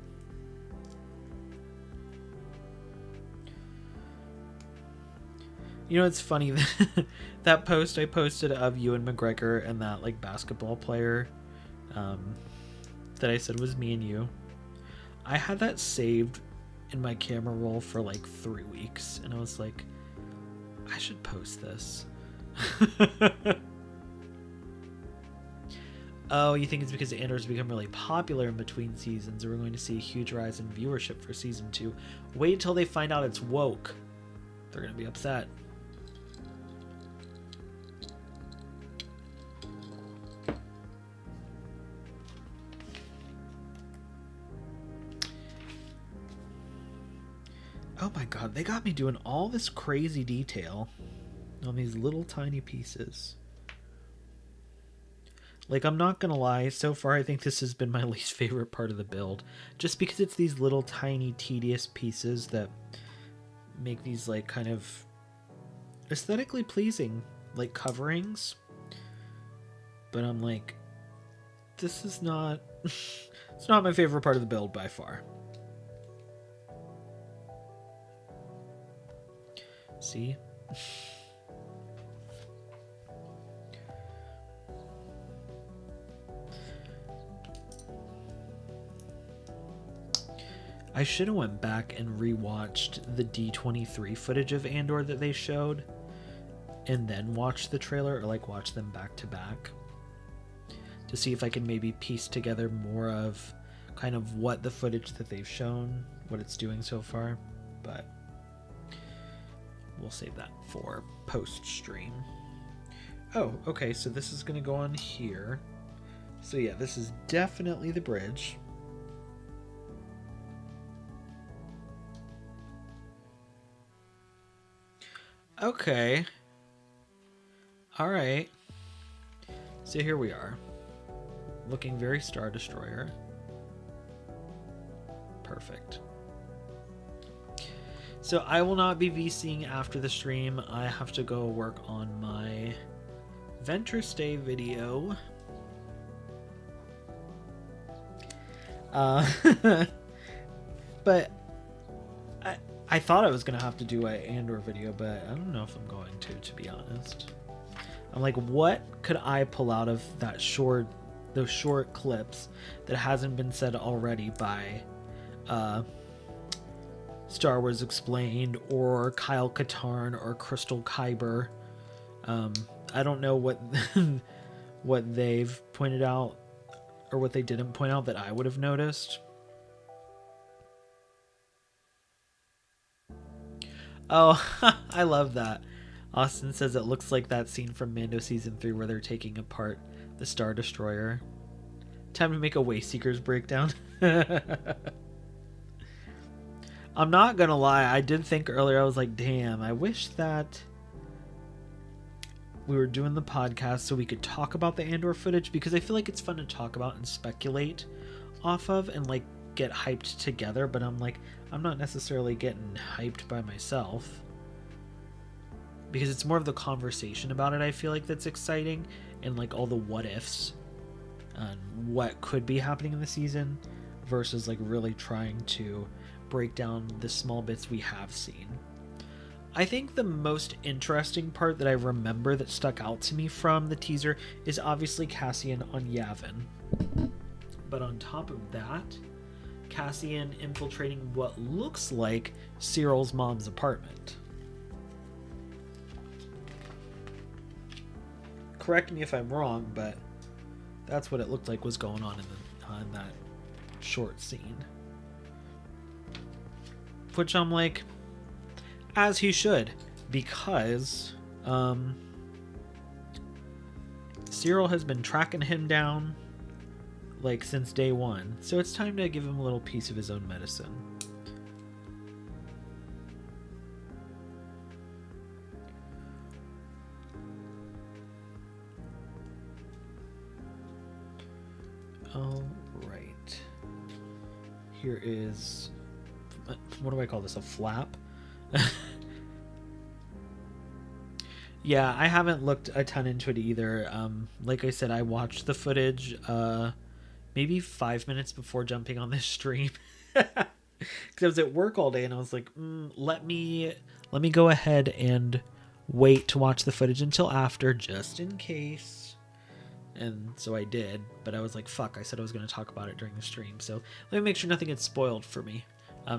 You know, it's funny that post I posted of you and McGregor and that like basketball player that I said was me and you. I had that saved in my camera roll for like 3 weeks, and I was like, I should post this. Oh, you think it's because Andor's become really popular in between seasons, or we're going to see a huge rise in viewership for season 2? Wait till they find out it's woke. They're gonna be upset. Oh my god, they got me doing all this crazy detail on these little tiny pieces. Like, I'm not gonna lie, so far I think this has been my least favorite part of the build. Just because it's these little tiny tedious pieces that make these like kind of aesthetically pleasing like coverings. but I'm like, this is not it's not my favorite part of the build by far. See? I should have went back and rewatched the D23 footage of Andor that they showed and then watched the trailer, or like watch them back to back to see if I can maybe piece together more of kind of what the footage that they've shown, what it's doing so far, but we'll save that for post stream. Oh, okay, so this is going to go on here. So yeah, this is definitely the bridge. Okay. All right. So here we are. Looking very Star Destroyer. Perfect. So I will not be VCing after the stream. I have to go work on my Venture Stay video. But I thought I was going to have to do an Andor video, but I don't know if I'm going to be honest. I'm like, what could I pull out of that those short clips that hasn't been said already by Star Wars Explained or Kyle Katarn or Crystal Kyber? I don't know what what they've pointed out or what they didn't point out that I would have noticed. Oh, I love that. Austin says it looks like that scene from Mando Season 3 where they're taking apart the Star Destroyer. Time to make a Wayseekers breakdown. I'm not gonna lie, I did think earlier, I was like, damn, I wish that we were doing the podcast so we could talk about the Andor footage, because I feel like it's fun to talk about and speculate off of and like get hyped together, but I'm like, I'm not necessarily getting hyped by myself, because it's more of the conversation about it, I feel like, that's exciting, and like all the what ifs and what could be happening in the season versus like really trying to break down the small bits we have seen. I think the most interesting part that I remember that stuck out to me from the teaser is obviously Cassian on Yavin, but on top of that, Cassian infiltrating what looks like Cyril's mom's apartment. Correct me if I'm wrong, but that's what it looked like was going on in that short scene. Which I'm like, as he should, because Cyril has been tracking him down like since day one, so it's time to give him a little piece of his own medicine. All right, here is, what do I call this, a flap? Yeah, I haven't looked a ton into it either. Like I said, I watched the footage maybe 5 minutes before jumping on this stream, because I was at work all day and I was like, let me go ahead and wait to watch the footage until after, just in case. And so I did, but I was like, fuck, I said I was going to talk about it during the stream, so let me make sure nothing gets spoiled for me.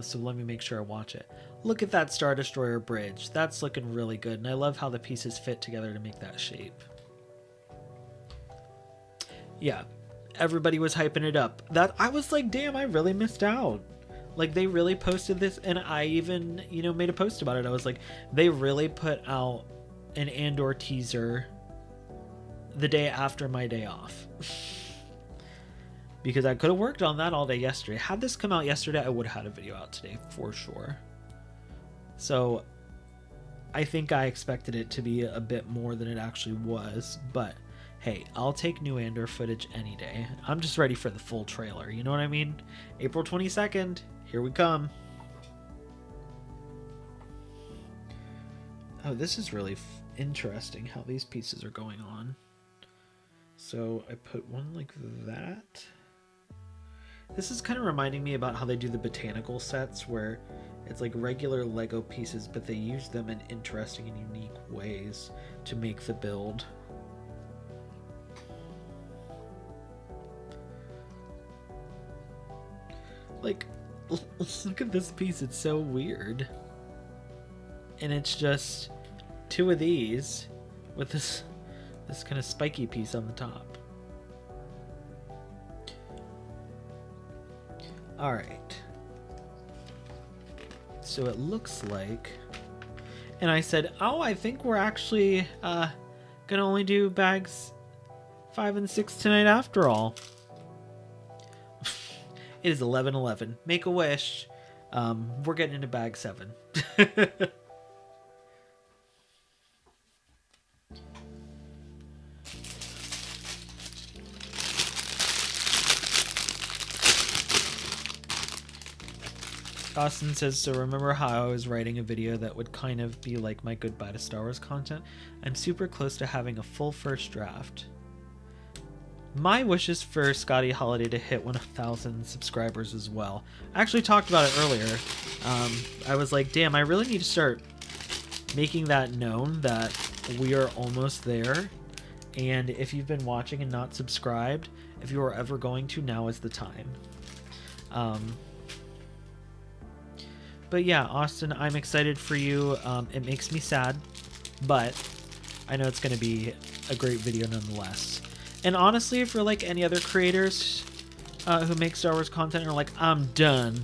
So let me make sure I watch it. Look at that Star Destroyer bridge. That's looking really good, and I love how the pieces fit together to make that shape. Yeah, everybody was hyping it up. That I was like, damn, I really missed out. Like, they really posted this, and I even, made a post about it. I was like, they really put out an Andor teaser the day after my day off. Because I could have worked on that all day yesterday. Had this come out yesterday, I would have had a video out today for sure. So I think I expected it to be a bit more than it actually was. But hey, I'll take new Andor footage any day. I'm just ready for the full trailer. You know what I mean? April 22nd, here we come. Oh, this is really interesting how these pieces are going on. So I put one like that. This is kind of reminding me about how they do the botanical sets, where it's like regular Lego pieces, but they use them in interesting and unique ways to make the build. Like, look at this piece, it's so weird. And it's just two of these with this kind of spiky piece on the top. All right. So it looks like, and I said, oh, I think we're actually gonna only do bags 5 and 6 tonight after all. It is 11:11. Make a wish. We're getting into bag 7. Austin says, so remember how I was writing a video that would kind of be like my goodbye to Star Wars content? I'm super close to having a full first draft. My wish is for Scotty Holiday to hit 1,000 subscribers as well. I actually talked about it earlier. I was like, damn, I really need to start making that known that we are almost there. And if you've been watching and not subscribed, if you are ever going to, now is the time. But yeah, Austin, I'm excited for you. It makes me sad, but I know it's going to be a great video nonetheless. And honestly, if you're like any other creators who make Star Wars content and are like, I'm done,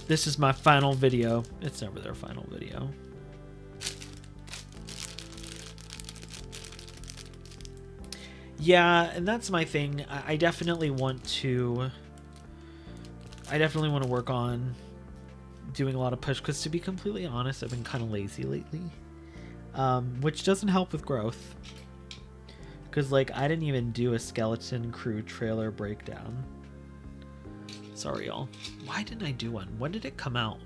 this is my final video, it's never their final video. Yeah, and that's my thing. I definitely want to work on doing a lot of push, because to be completely honest, I've been kind of lazy lately, which doesn't help with growth, because like I didn't even do a Skeleton Crew trailer breakdown. Sorry y'all, why didn't I do one? When did it come out?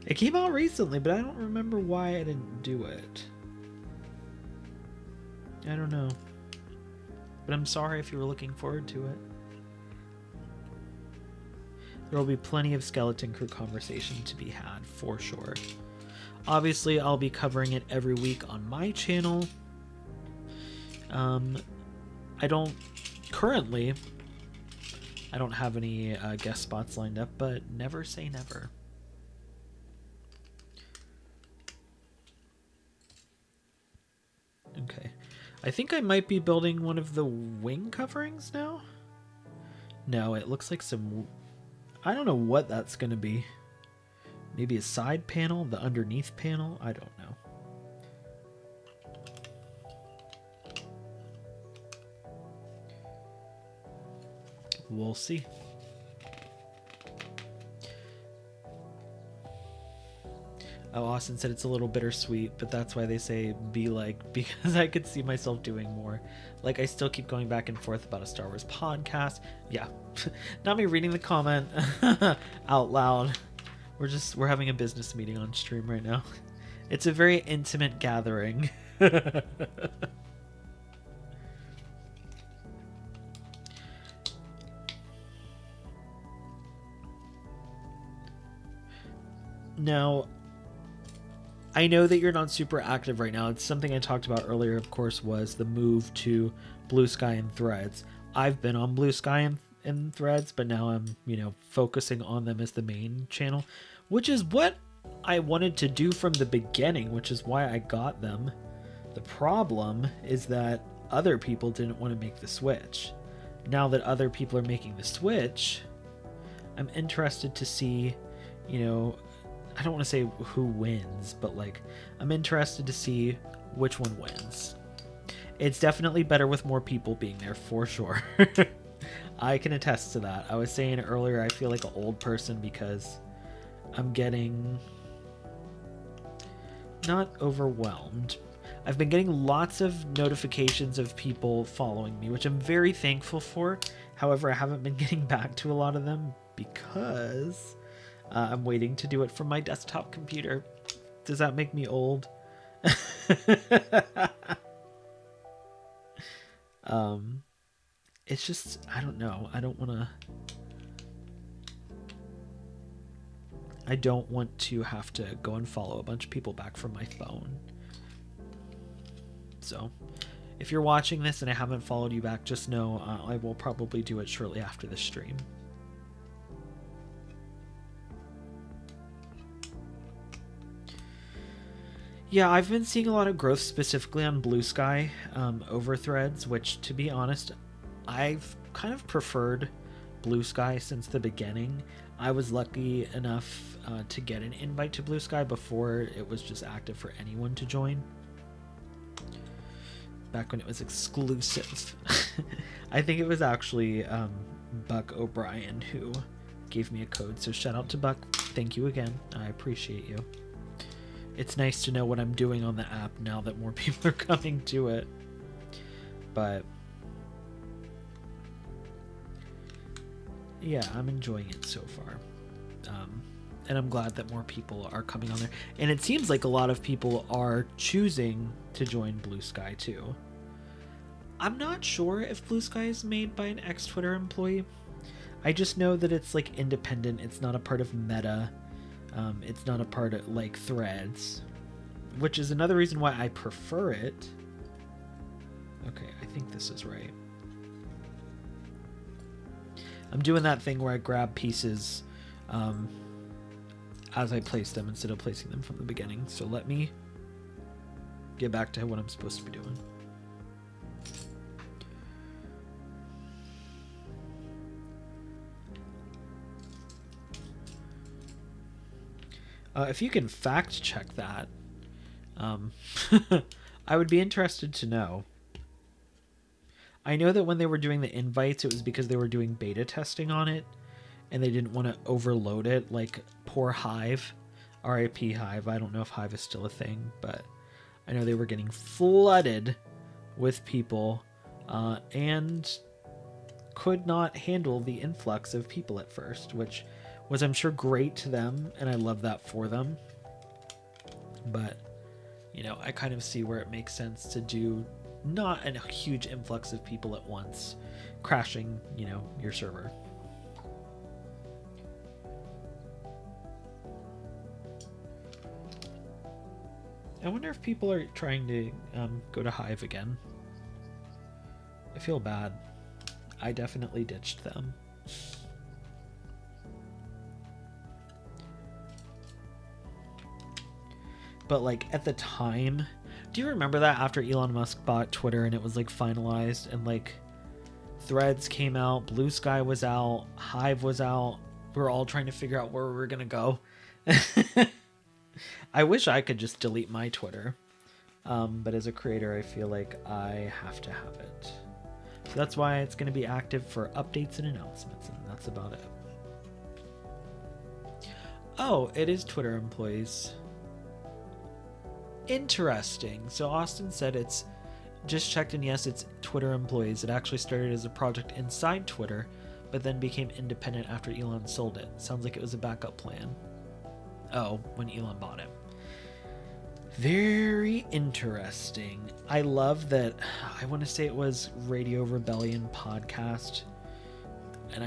It came out recently, but I don't remember why I didn't do it. I don't know, but I'm sorry if you were looking forward to it. There will be plenty of Skeleton Crew conversation to be had, for sure. Obviously, I'll be covering it every week on my channel. I don't have any guest spots lined up, but never say never. Okay. I think I might be building one of the wing coverings now. No, it looks like some... I don't know what that's going to be. Maybe a side panel, the underneath panel? I don't know. We'll see. Oh, Austin said it's a little bittersweet, but that's why they say be like, because I could see myself doing more. Like, I still keep going back and forth about a Star Wars podcast. Yeah, not me reading the comment out loud. We're having a business meeting on stream right now. It's a very intimate gathering. Now, I know that you're not super active right now. It's something I talked about earlier, of course, was the move to Blue Sky and Threads. I've been on Blue Sky and Threads, but now I'm, focusing on them as the main channel, which is what I wanted to do from the beginning, which is why I got them. The problem is that other people didn't want to make the switch. Now that other people are making the switch, I'm interested to see, I don't want to say who wins, but like, I'm interested to see which one wins. It's definitely better with more people being there, for sure. I can attest to that. I was saying earlier, I feel like an old person because I'm getting not overwhelmed. I've been getting lots of notifications of people following me, which I'm very thankful for. However, I haven't been getting back to a lot of them because I'm waiting to do it from my desktop computer. Does that make me old? Um, it's just, I don't know. I don't want to have to go and follow a bunch of people back from my phone. So if you're watching this and I haven't followed you back, just know I will probably do it shortly after the stream. Yeah, I've been seeing a lot of growth specifically on Blue Sky over Threads, which, to be honest, I've kind of preferred Blue Sky since the beginning. I was lucky enough to get an invite to Blue Sky before it was just active for anyone to join. Back when it was exclusive. I think it was actually Buck O'Brien who gave me a code, so shout out to Buck. Thank you again. I appreciate you. It's nice to know what I'm doing on the app now that more people are coming to it. But yeah, I'm enjoying it so far. And I'm glad that more people are coming on there. And it seems like a lot of people are choosing to join Blue Sky too. I'm not sure if Blue Sky is made by an ex-Twitter employee. I just know that it's like independent. It's not a part of Meta. It's not a part of like Threads, which is another reason why I prefer it. Okay, I think this is right. I'm doing that thing where I grab pieces as I place them instead of placing them from the beginning. So let me get back to what I'm supposed to be doing. If you can fact check that, I would be interested to know. I know that when they were doing the invites, it was because they were doing beta testing on it, and they didn't want to overload it, like poor Hive. RIP Hive. I don't know if Hive is still a thing, but I know they were getting flooded with people, and could not handle the influx of people at first, which was, I'm sure, great to them, and I love that for them. But, you know, I kind of see where it makes sense to do not a huge influx of people at once, crashing, you know, your server. I wonder if people are trying to go to Hive again. I feel bad. I definitely ditched them. But like at the time, do you remember that after Elon Musk bought Twitter and it was like finalized and like Threads came out, Blue Sky was out, Hive was out, we were all trying to figure out where we were gonna go. I wish I could just delete my Twitter, but as a creator I feel like I have to have it. So that's why it's going to be active for updates and announcements, and that's about it. Oh, it is Twitter employees. Interesting. So Austin said it's just checked, and yes, it's Twitter employees. It actually started as a project inside Twitter, but then became independent after Elon sold it. Sounds like it was a backup plan. Oh, when Elon bought it. Very interesting. I love that. I want to say it was Radio Rebellion podcast, and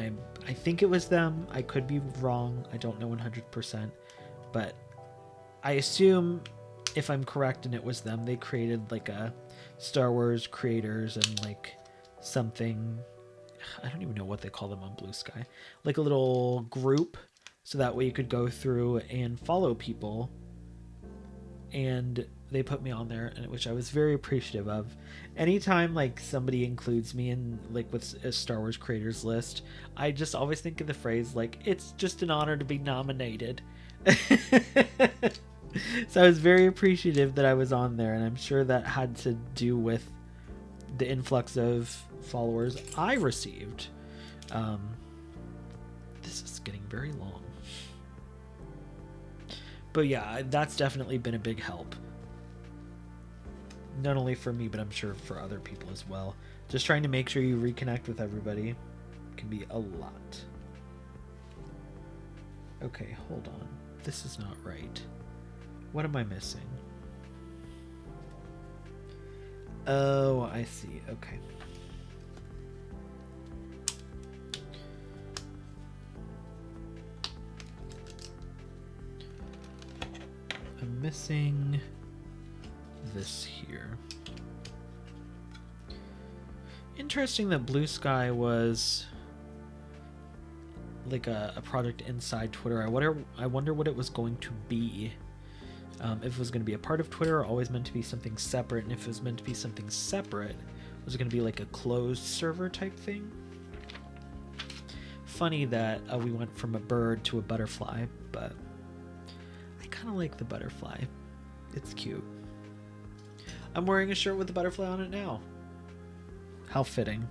I think it was them. I could be wrong. I don't know 100%, but I assume if I'm correct and it was them, they created like a Star Wars creators and like something. I don't even know what they call them on Blue Sky. Like a little group, so that way you could go through and follow people. And they put me on there, which I was very appreciative of. Anytime like somebody includes me in like with a Star Wars creators list, I just always think of the phrase like, it's just an honor to be nominated. So I was very appreciative that I was on there, and I'm sure that had to do with the influx of followers I received. This is getting very long. But yeah, that's definitely been a big help. Not only for me, but I'm sure for other people as well. Just trying to make sure you reconnect with everybody can be a lot. Okay, hold on. This is not right. What am I missing? Oh, I see. Okay. missing this here. Interesting that Blue Sky was like a project inside Twitter. I wonder what it was going to be. If it was going to be a part of Twitter or always meant to be something separate, and if it was meant to be something separate, was it going to be like a closed server type thing? Funny that we went from a bird to a butterfly, but I kind of like the butterfly. It's cute. I'm wearing a shirt with a butterfly on it now. How fitting.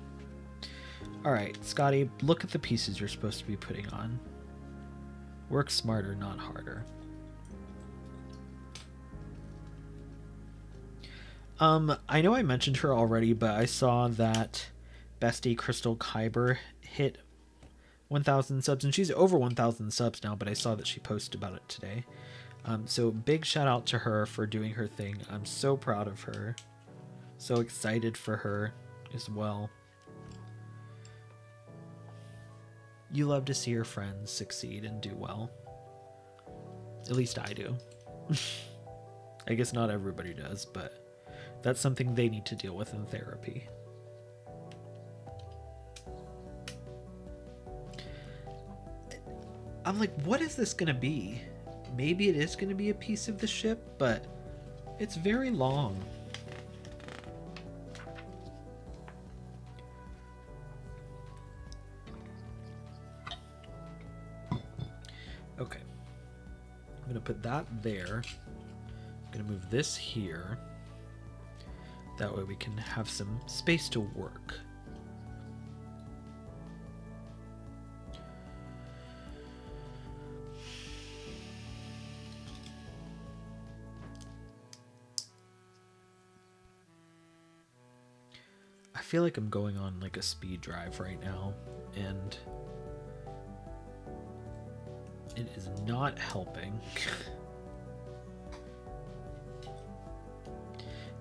Alright, Scotty, look at the pieces you're supposed to be putting on. Work smarter, not harder. I know I mentioned her already, but I saw that Bestie Crystal Kyber hit 1,000 subs, and she's over 1,000 subs now, but I saw that she posted about it today. So big shout out to her for doing her thing. I'm so proud of her. So excited for her as well. You love to see your friends succeed and do well. At least I do. I guess not everybody does, but that's something they need to deal with in therapy. I'm like, what is this going to be? Maybe it is going to be a piece of the ship, but it's very long. Okay. I'm going to put that there. I'm going to move this here. That way we can have some space to work. I feel like I'm going on like a speed drive right now, and it is not helping.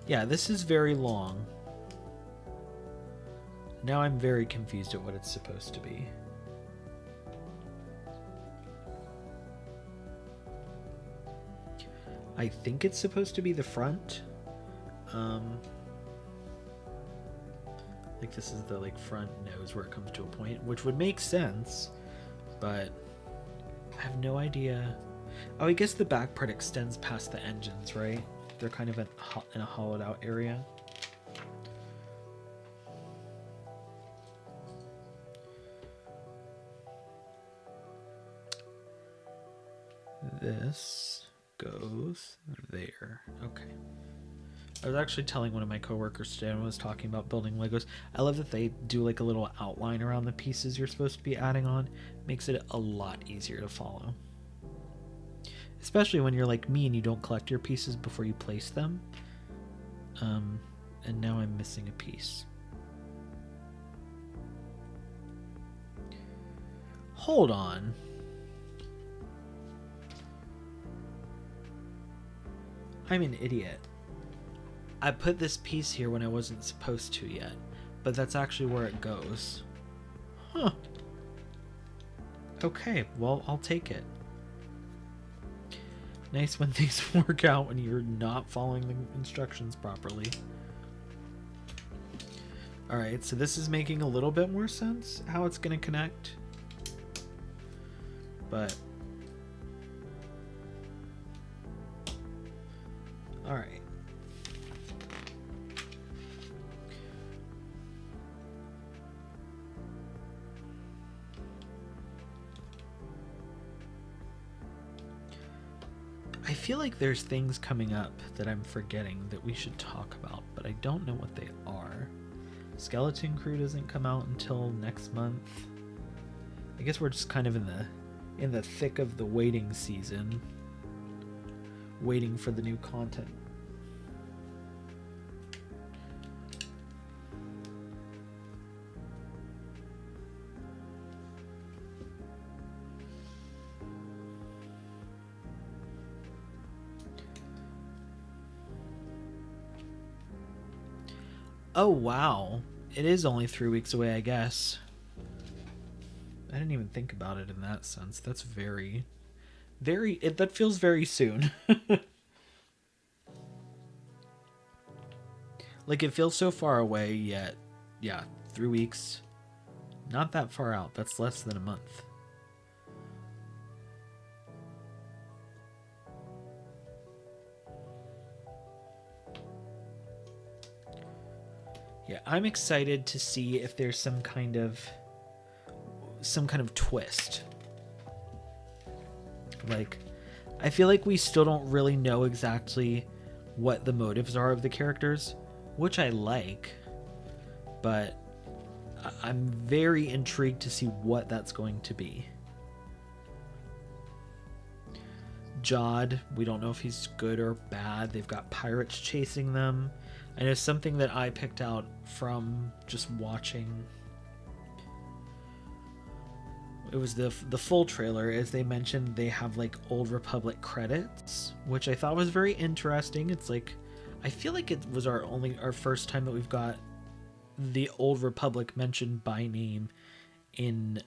Yeah, this is very long. Now I'm very confused at what it's supposed to be. I think it's supposed to be the front. Like this is the like front nose where it comes to a point, which would make sense, but I have no idea. Oh, I guess the back part extends past the engines, right? They're kind of in a hollowed out area. This goes there. Okay. I was actually telling one of my coworkers today when I was talking about building Legos. I love that they do like a little outline around the pieces you're supposed to be adding on. Makes it a lot easier to follow. Especially when you're like me and you don't collect your pieces before you place them. And now I'm missing a piece. Hold on. I'm an idiot. I put this piece here when I wasn't supposed to yet, but that's actually where it goes. Huh. Okay, well, I'll take it. Nice when things work out when you're not following the instructions properly. Alright, so this is making a little bit more sense how it's going to connect. But alright. I feel like there's things coming up that I'm forgetting that we should talk about, but I don't know what they are. Skeleton Crew doesn't come out until next month. I guess we're just kind of in the thick of the waiting season, waiting for the new content. Oh, wow. It is only 3 weeks away, I guess. I didn't even think about it in that sense. That's that feels very soon. Like, it feels so far away, yet, yeah, 3 weeks. Not that far out. That's less than a month. Yeah, I'm excited to see if there's some kind of twist. Like, I feel like we still don't really know exactly what the motives are of the characters, which I like, but I'm very intrigued to see what that's going to be. Jod, we don't know if he's good or bad. They've got pirates chasing them. I know something that I picked out from just watching. It was the full trailer, as they mentioned they have like Old Republic credits, which I thought was very interesting. It's like, I feel like it was our first time that we've got the Old Republic mentioned by name in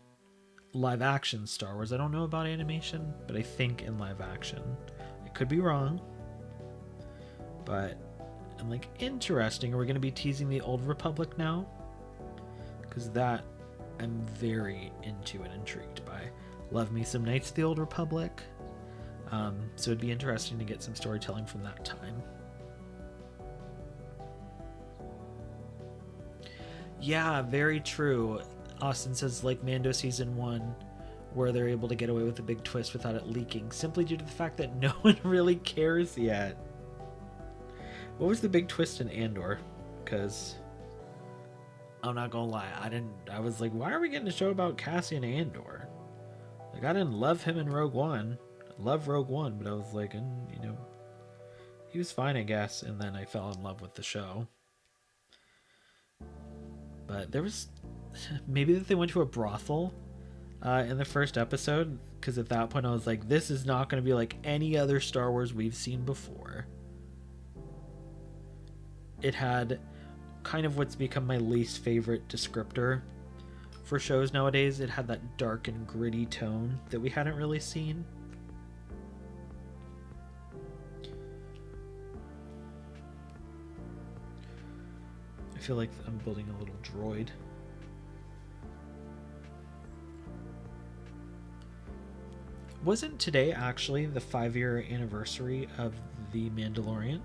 live action Star Wars. I don't know about animation, but I think in live action. I could be wrong, but I'm like, interesting. Are we going to be teasing the Old Republic now? Because that I'm very into and intrigued by. Love me some Knights of the Old Republic. So it'd be interesting to get some storytelling from that time. Yeah, very true. Austin says, like Mando Season 1, where they're able to get away with a big twist without it leaking, simply due to the fact that no one really cares yet. What was the big twist in Andor? Because I'm not gonna lie, I was like, why are we getting a show about Cassian Andor? Like, I didn't love him in Rogue One. I love Rogue One, but I was like, you know, he was fine, I guess. And then I fell in love with the show. But there was maybe that they went to a brothel in the first episode, because at that point I was like, this is not going to be like any other Star Wars we've seen before. It had kind of what's become my least favorite descriptor for shows nowadays. It had that dark and gritty tone that we hadn't really seen. I feel like I'm building a little droid. Wasn't today actually the 5-year anniversary of The Mandalorian?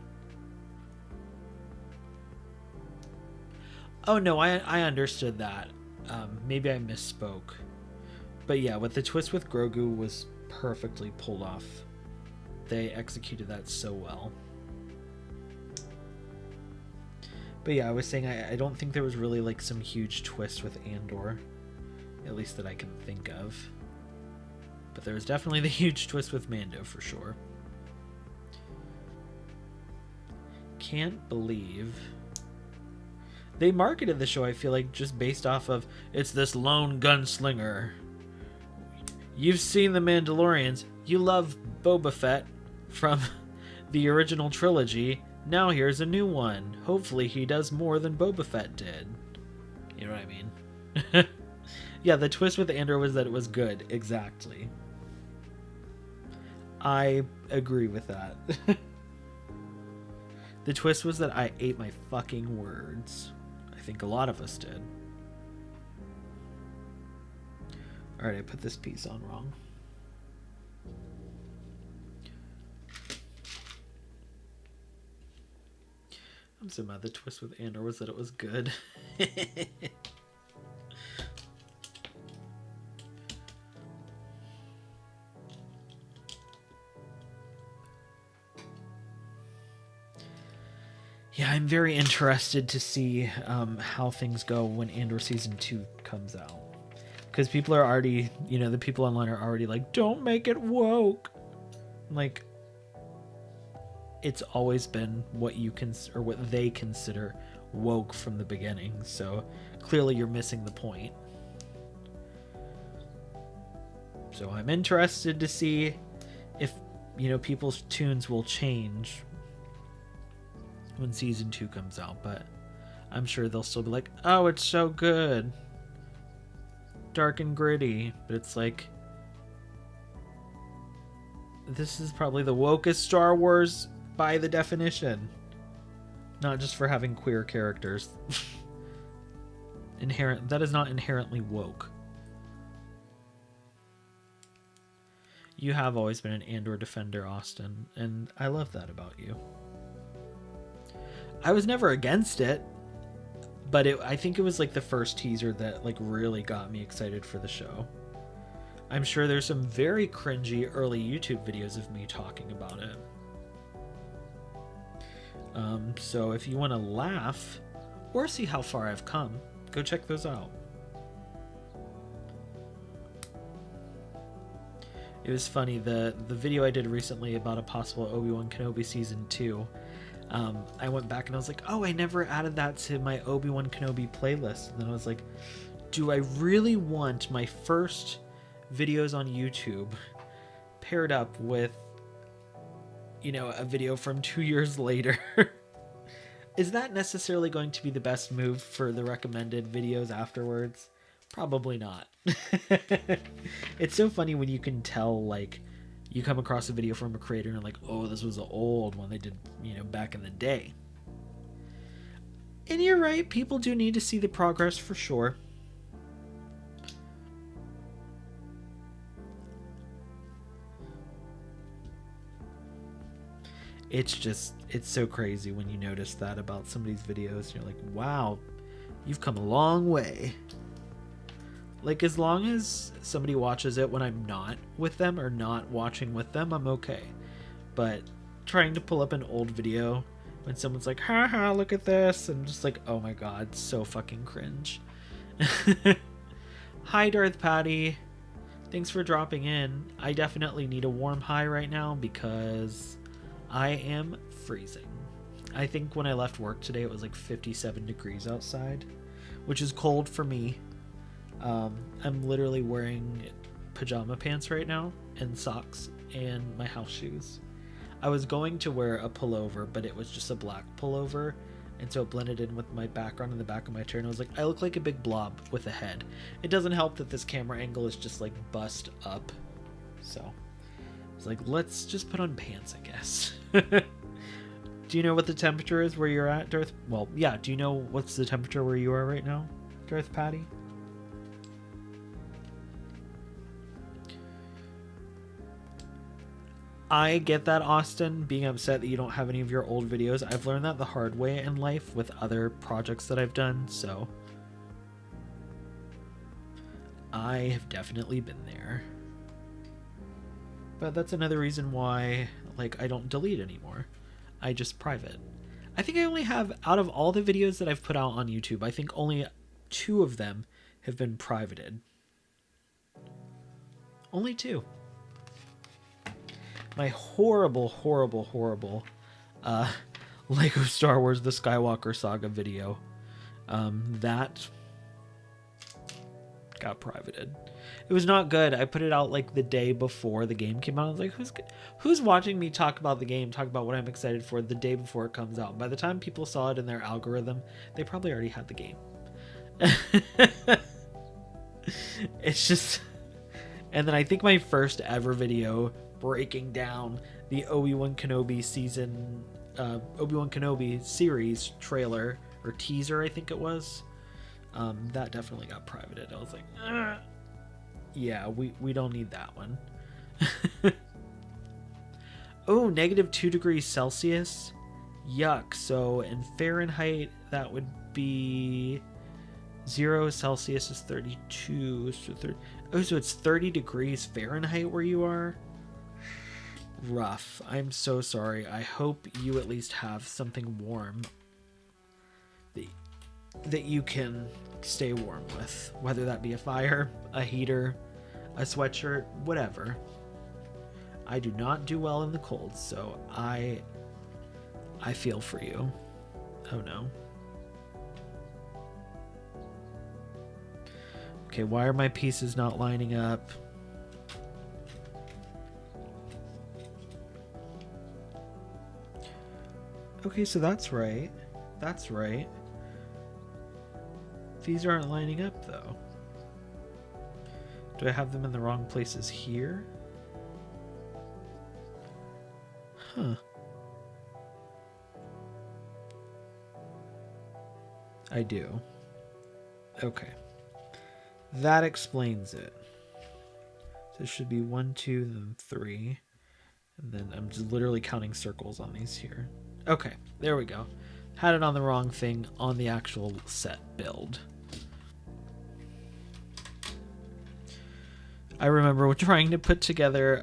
Oh no, I understood that. Maybe I misspoke. But yeah, with the twist with Grogu was perfectly pulled off. They executed that so well. But yeah, I was saying I don't think there was really like some huge twist with Andor, at least that I can think of. But there was definitely the huge twist with Mando for sure. Can't believe they marketed the show, I feel like, just based off of, it's this lone gunslinger. You've seen The Mandalorians. You love Boba Fett from the original trilogy. Now here's a new one. Hopefully he does more than Boba Fett did. You know what I mean? Yeah, the twist with Andor was that it was good. Exactly. I agree with that. The twist was that I ate my fucking words. I think a lot of us did. Alright, I put this piece on wrong. I'm so mad the twist with Andor was that it was good. Yeah, I'm very interested to see how things go when Andor Season 2 comes out. Because people are already, you know, the people online are already like, don't make it woke. Like, it's always been what you or what they consider woke from the beginning. So clearly you're missing the point. So I'm interested to see if, you know, people's tunes will change when Season 2 comes out, but I'm sure they'll still be like, oh, it's so good. Dark and gritty. But it's like, this is probably the wokest Star Wars by the definition. Not just for having queer characters. That is not inherently woke. You have always been an Andor defender, Austin, and I love that about you. I was never against it, but I think it was like the first teaser that like really got me excited for the show. I'm sure there's some very cringy early YouTube videos of me talking about it. So if you want to laugh or see how far I've come, go check those out. It was funny, the video I did recently about a possible Obi-Wan Kenobi Season 2, I went back and I was like, oh, I never added that to my Obi-Wan Kenobi playlist. And then I was like, do I really want my first videos on YouTube paired up with, you know, a video from 2 years later? Is that necessarily going to be the best move for the recommended videos afterwards? Probably not. It's so funny when you can tell, like, you come across a video from a creator and you're like, oh, this was an old one they did, you know, back in the day. And you're right, people do need to see the progress for sure. It's so crazy when you notice that about somebody's videos. You're like, wow, you've come a long way. Like, as long as somebody watches it when I'm not with them or not watching with them, I'm okay. But trying to pull up an old video when someone's like, haha, look at this, I'm just like, oh my god, so fucking cringe. Hi, Darth Patty. Thanks for dropping in. I definitely need a warm hi right now because I am freezing. I think when I left work today, it was like 57 degrees outside, which is cold for me. I'm literally wearing pajama pants right now and socks and my house shoes. I was going to wear a pullover, but it was just a black pullover, and so it blended in with my background in the back of my chair, and I was like, I look like a big blob with a head. It doesn't help that this camera angle is just like bust up, so I was like, let's just put on pants, I guess. Do you know what the temperature is where you're at, Darth? Well, yeah, do you know what's the temperature where you are right now, Darth Patty? I get that, Austin, being upset that you don't have any of your old videos. I've learned that the hard way in life with other projects that I've done, so I have definitely been there. But that's another reason why, like, I don't delete anymore. I just private. I think I only have, out of all the videos that I've put out on YouTube, I think only 2 of them have been privated. Only 2. My horrible Lego Star Wars The Skywalker Saga video, that got privated. It was not good. I put it out like the day before the game came out. I was like, who's watching me talk about the game, talk about what I'm excited for the day before it comes out? By the time people saw it in their algorithm, they probably already had the game. It's just... And then I think my first ever video breaking down the Obi-Wan Kenobi series trailer or teaser, I think it was, that definitely got privated. I was like, yeah, we don't need that one. Oh, -2 degrees Celsius, yuck. So in Fahrenheit that would be 0 Celsius is 32, so so it's 30 degrees Fahrenheit where you are. Rough. I'm so sorry. I hope you at least have something warm that you can stay warm with, whether that be a fire, a heater, a sweatshirt, whatever. I do not do well in the cold, so I feel for you. Oh no. Okay, why are my pieces not lining up? Okay, so that's right. That's right. These aren't lining up, though. Do I have them in the wrong places here? Huh. I do. Okay. That explains it. So it should be 1, 2, then 3. And then I'm just literally counting circles on these here. Okay, there we go. Had it on the wrong thing on the actual set build. I remember trying to put together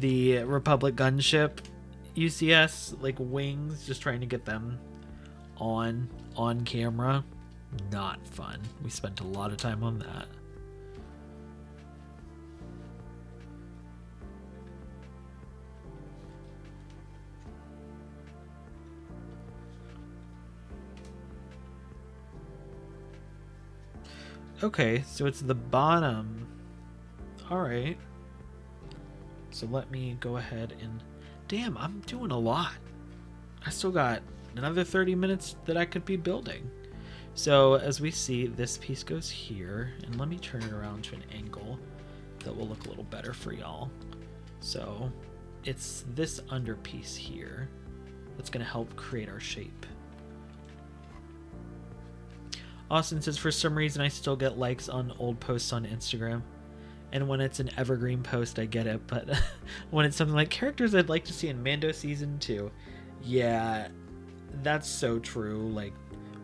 the Republic gunship UCS, like wings, just trying to get them on camera. Not fun. We spent a lot of time on that. Okay, so it's the bottom. All right. So let me go ahead and... Damn, I'm doing a lot. I still got another 30 minutes that I could be building. So as we see, this piece goes here. And let me turn it around to an angle that will look a little better for y'all. So it's this under piece here that's going to help create our shape. Austin says, for some reason, I still get likes on old posts on Instagram. And when it's an evergreen post, I get it. But when it's something like characters I'd like to see in Mando Season 2, yeah, that's so true. Like,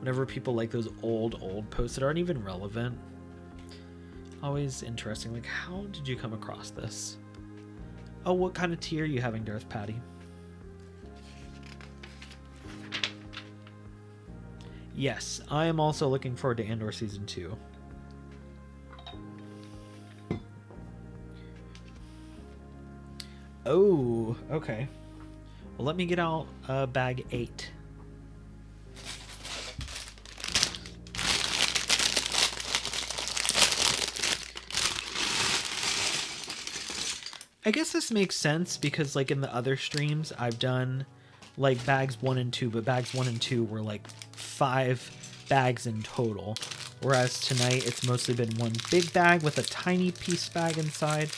whenever people like those old posts that aren't even relevant, always interesting. Like, how did you come across this? Oh, what kind of tea are you having, Darth Patty? Yes, I am also looking forward to Andor Season 2. Oh, okay. Well, let me get out bag 8. I guess this makes sense because, like, in the other streams, I've done, like, bags 1 and 2, but bags 1 and 2 were, like, 5 bags in total, whereas tonight it's mostly been one big bag with a tiny piece bag inside,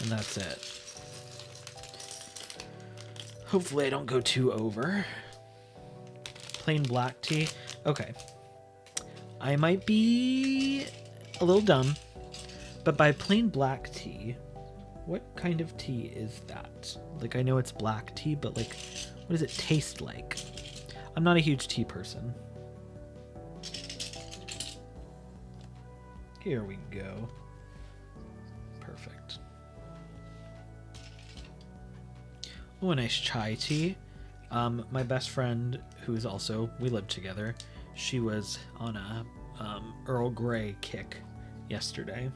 and that's it. Hopefully I don't go too over. Plain black tea. Okay. I might be a little dumb, but by plain black tea, what kind of tea is that? Like, I know it's black tea, but, like, what does it taste like? I'm not a huge tea person. Here we go. Perfect. Oh, a nice chai tea. My best friend, who is also, we lived together, she was on a Earl Grey kick yesterday.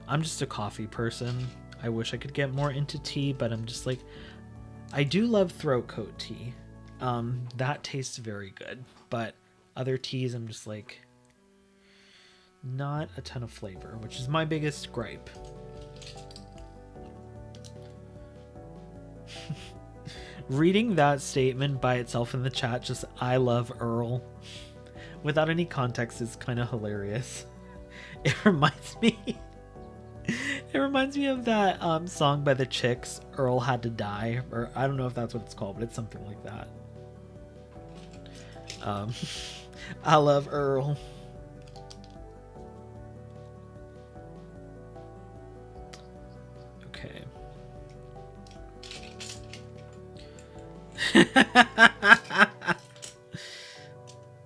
I'm just a coffee person. I wish I could get more into tea, but I'm just like, I do love throat coat tea. That tastes very good, but other teas I'm just like, not a ton of flavor, which is my biggest gripe. Reading that statement by itself in the chat, just I love Earl, without any context, is kind of hilarious. It reminds me of that song by the Chicks, Earl Had to Die, or I don't know if that's what it's called, but it's something like that. I love Earl. Okay.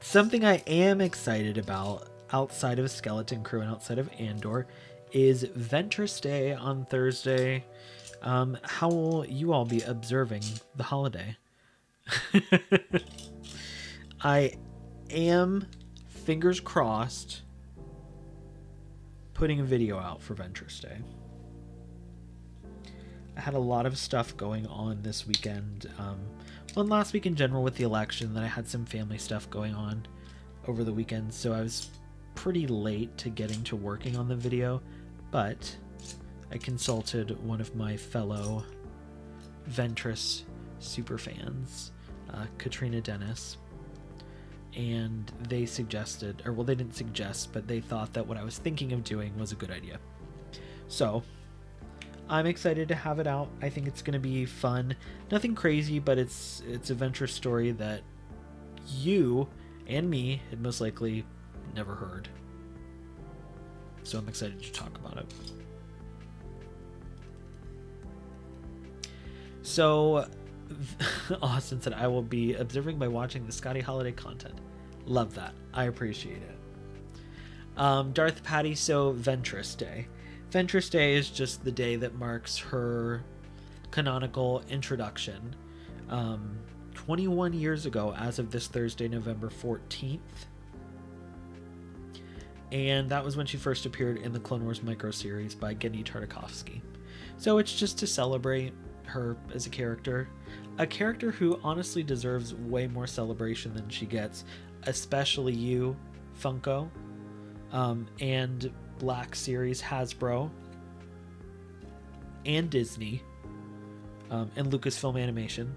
Something I am excited about outside of Skeleton Crew and outside of Andor is Ventress Day on Thursday. How will you all be observing the holiday? I am, fingers crossed, putting a video out for Ventress Day. I had a lot of stuff going on this weekend. Well, last week in general with the election, then I had some family stuff going on over the weekend, so I was pretty late to getting to working on the video, but I consulted one of my fellow Ventress superfans, Katrina Dennis, and they suggested, or well, they didn't suggest, but they thought that what I was thinking of doing was a good idea. So I'm excited to have it out. I think it's going to be fun. Nothing crazy, but it's a Ventress story that you and me had most likely never heard. So I'm excited to talk about it. So Austin said, I will be observing by watching the Scotty holiday content. Love that. I appreciate it. Darth Patty, so Ventress Day. Ventress Day is just the day that marks her canonical introduction. 21 years ago, as of this Thursday, November 14th. And that was when she first appeared in the Clone Wars micro series by Genndy Tartakovsky. So it's just to celebrate her as a character who honestly deserves way more celebration than she gets, especially you, Funko, and Black Series, Hasbro, and Disney, and Lucasfilm Animation.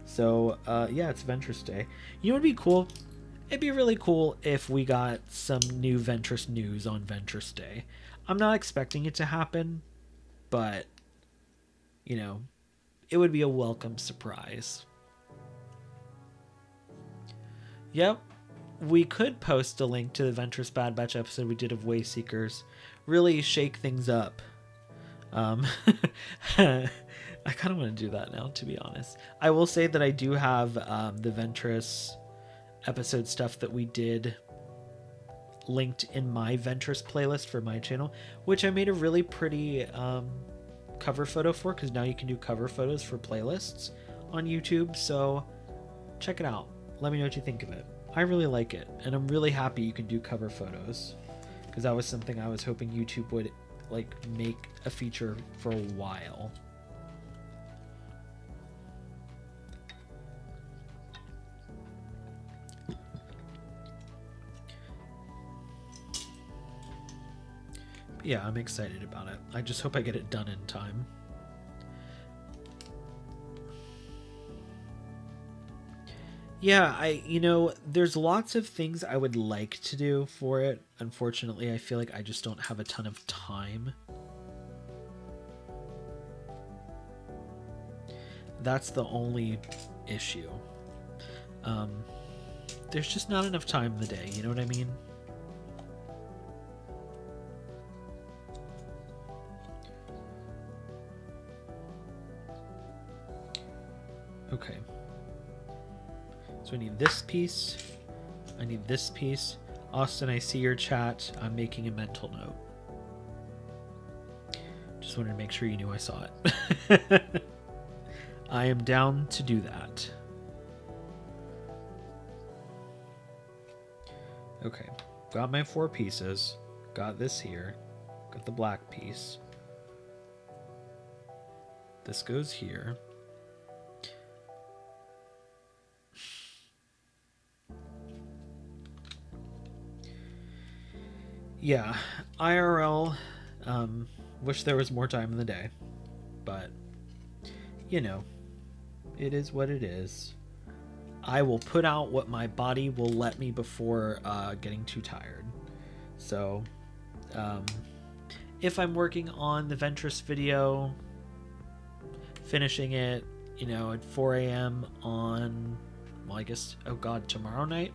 So yeah, it's Ventress Day. You know what would be cool? It'd be really cool if we got some new Ventress news on Ventress Day. I'm not expecting it to happen, but you know, it would be a welcome surprise. Yep, we could post a link to the Ventress Bad Batch episode we did of Wayseekers. Really shake things up. I kind of want to do that now, to be honest. I will say that I do have the Ventress episode stuff that we did linked in my Ventress playlist for my channel, which I made a really pretty cover photo for, because now you can do cover photos for playlists on YouTube. So check it out. Let me know what you think of it. I really like it, and I'm really happy you can do cover photos, because that was something I was hoping YouTube would like make a feature for a while. Yeah, I'm excited about it. I just hope I get it done in time. Yeah, there's lots of things I would like to do for it. Unfortunately, I feel like I just don't have a ton of time. That's the only issue. There's just not enough time in the day, you know what I mean? Okay. So I need this piece. I need this piece. Austin, I see your chat. I'm making a mental note. Just wanted to make sure you knew I saw it. I am down to do that. Okay. Got my 4 pieces. Got this here. Got the black piece. This goes here. Yeah, IRL, wish there was more time in the day, but, you know, it is what it is. I will put out what my body will let me before getting too tired. So, if I'm working on the Ventress video, finishing it, at 4 a.m. on, well, I guess, oh god, tomorrow night?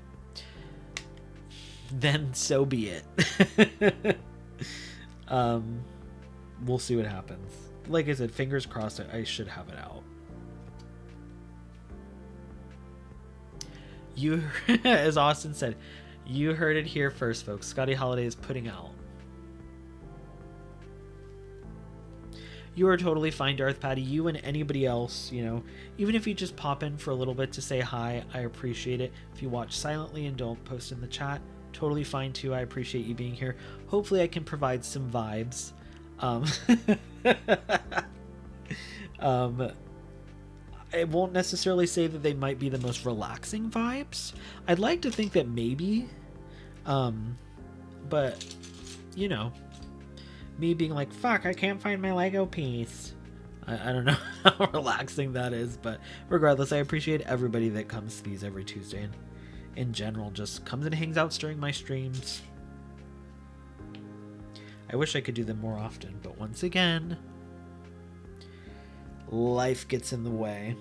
Then so be it. We'll see what happens. Like I said, fingers crossed, I should have it out. You, as Austin said, you heard it here first, folks. Scotty Holiday is putting out. You are totally fine, Darth Patty. You and anybody else, even if you just pop in for a little bit to say hi, I appreciate it. If you watch silently and don't post in the chat, totally fine too. I appreciate you being here. Hopefully I can provide some vibes. I won't necessarily say that they might be the most relaxing vibes. I'd like to think that maybe, but me being like, fuck, I can't find my Lego piece. I don't know how relaxing that is, but regardless, I appreciate everybody that comes to these every Tuesday and in general just comes and hangs out during my streams. I wish I could do them more often, but once again, life gets in the way.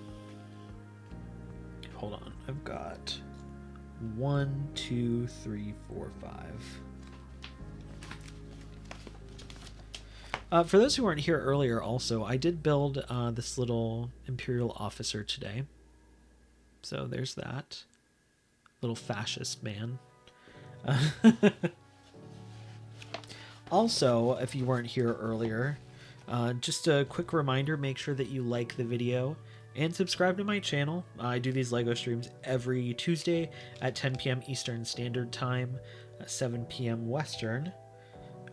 hold on. I've got 1, 2, 3, 4, 5. For those who weren't here earlier, also, I did build this little Imperial officer today. So there's that. Little fascist man. Also, if you weren't here earlier, just a quick reminder, make sure that you like the video and subscribe to my channel. I do these LEGO streams every Tuesday at 10 p.m. Eastern Standard Time, 7 p.m. Western,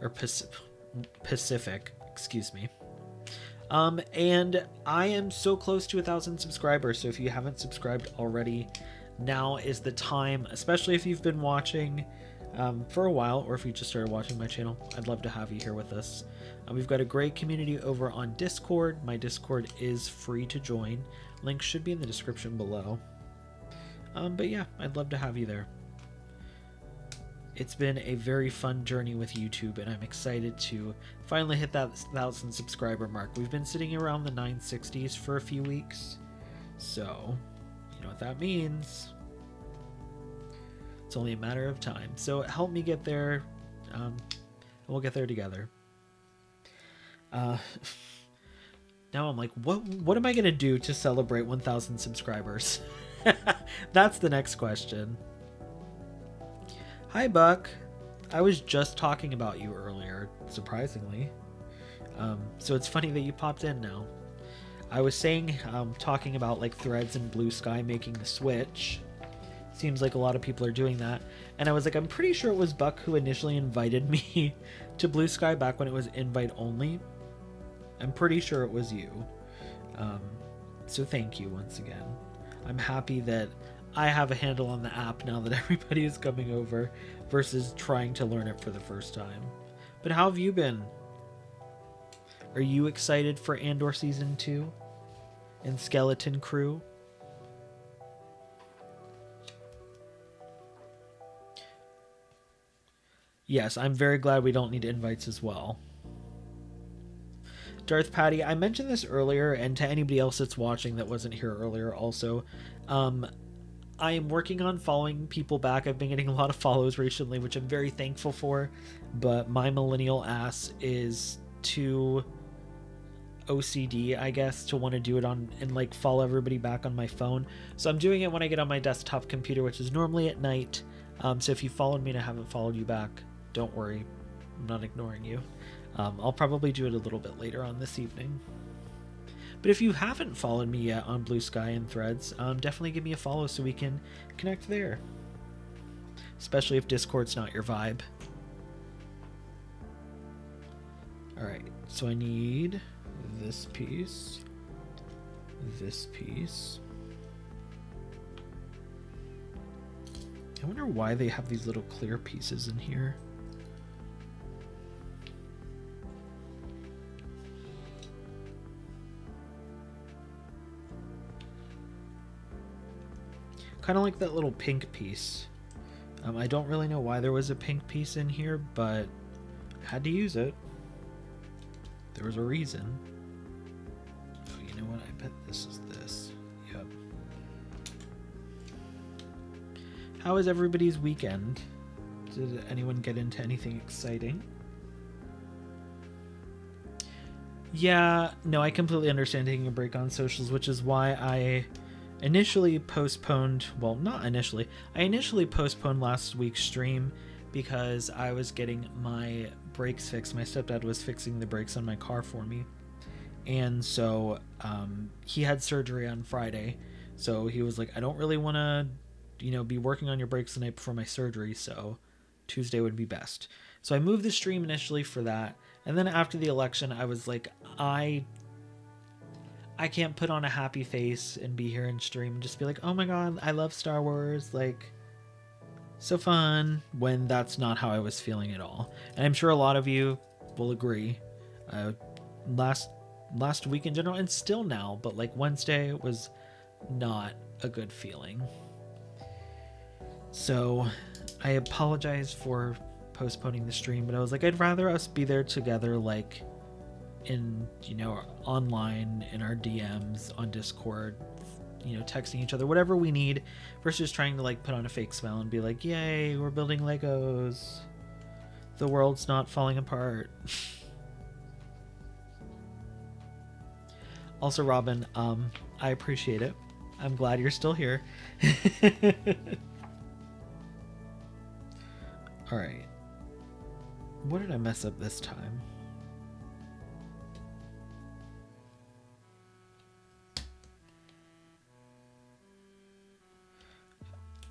or Pacific, excuse me. And I am so close to 1,000 subscribers, so if you haven't subscribed already, now is the time, especially if you've been watching for a while, or if you just started watching my channel. I'd love to have you here with us. We've got a great community over on Discord. My Discord is free to join. Link should be in the description below. But yeah, I'd love to have you there. It's been a very fun journey with YouTube, and I'm excited to finally hit that 1,000 subscriber mark. We've been sitting around the 960s for a few weeks, so you know what that means. It's only a matter of time. So help me get there, and we'll get there together. Now I'm like, what am I gonna do to celebrate 1,000 subscribers? That's the next question. Hi, Buck. I was just talking about you earlier, surprisingly. So it's funny that you popped in now. I was saying, talking about like Threads and Blue Sky making the switch. Seems like a lot of people are doing that. And I was like, I'm pretty sure it was Buck who initially invited me to Blue Sky back when it was invite only. I'm pretty sure it was you. So thank you once again. I'm happy that I have a handle on the app now that everybody is coming over versus trying to learn it for the first time. But how have you been? Are you excited for Andor Season 2 and Skeleton Crew? Yes, I'm very glad we don't need invites as well. Darth Patty, I mentioned this earlier, and to anybody else that's watching that wasn't here earlier also, I am working on following people back. I've been getting a lot of follows recently, which I'm very thankful for, but my millennial ass is too OCD, I guess, to want to do it on and like follow everybody back on my phone. So I'm doing it when I get on my desktop computer, which is normally at night. So if you followed me and I haven't followed you back, don't worry, I'm not ignoring you. I'll probably do it a little bit later on this evening. But if you haven't followed me yet on Blue Sky and Threads, definitely give me a follow so we can connect there. Especially if Discord's not your vibe. Alright, so I need this piece, this piece. I wonder why they have these little clear pieces in here. Kind of like that little pink piece. I don't really know why there was a pink piece in here, but I had to use it. There was a reason. Oh, you know what? I bet this is this. Yep. How was everybody's weekend? Did anyone get into anything exciting? Yeah, no, I completely understand taking a break on socials, which is why I initially postponed, well, not initially, I initially postponed last week's stream because I was getting my brakes fixed. My stepdad was fixing the brakes on my car for me, and so he had surgery on Friday, so he was like, I don't really want to, you know, be working on your brakes the night before my surgery, so Tuesday would be best. So I moved the stream initially for that, and then after the election I was like, I can't put on a happy face and be here and stream and just be like, oh my god, I love Star Wars, like, so fun, when that's not how I was feeling at all. And I'm sure a lot of you will agree. Last week in general, and still now, but like Wednesday was not a good feeling. So I apologize for postponing the stream, but I was like, I'd rather us be there together, like in, you know, online, in our DMs on Discord, texting each other, whatever we need, versus trying to like put on a fake smile and be like, yay, we're building Legos. The world's not falling apart. Also, Robin, I appreciate it. I'm glad you're still here. All right. What did I mess up this time?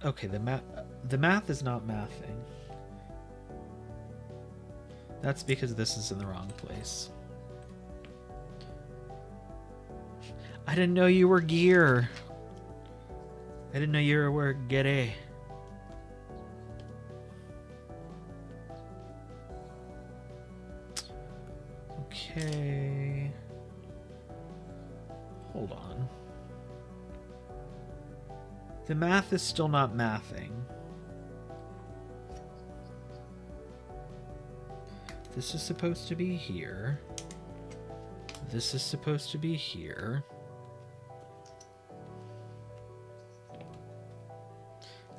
Okay, the math is not mathing. That's because this is in the wrong place. I didn't know you were gear. I didn't know you were Gere. Okay. Hold on. The math is still not mathing. This is supposed to be here. This is supposed to be here.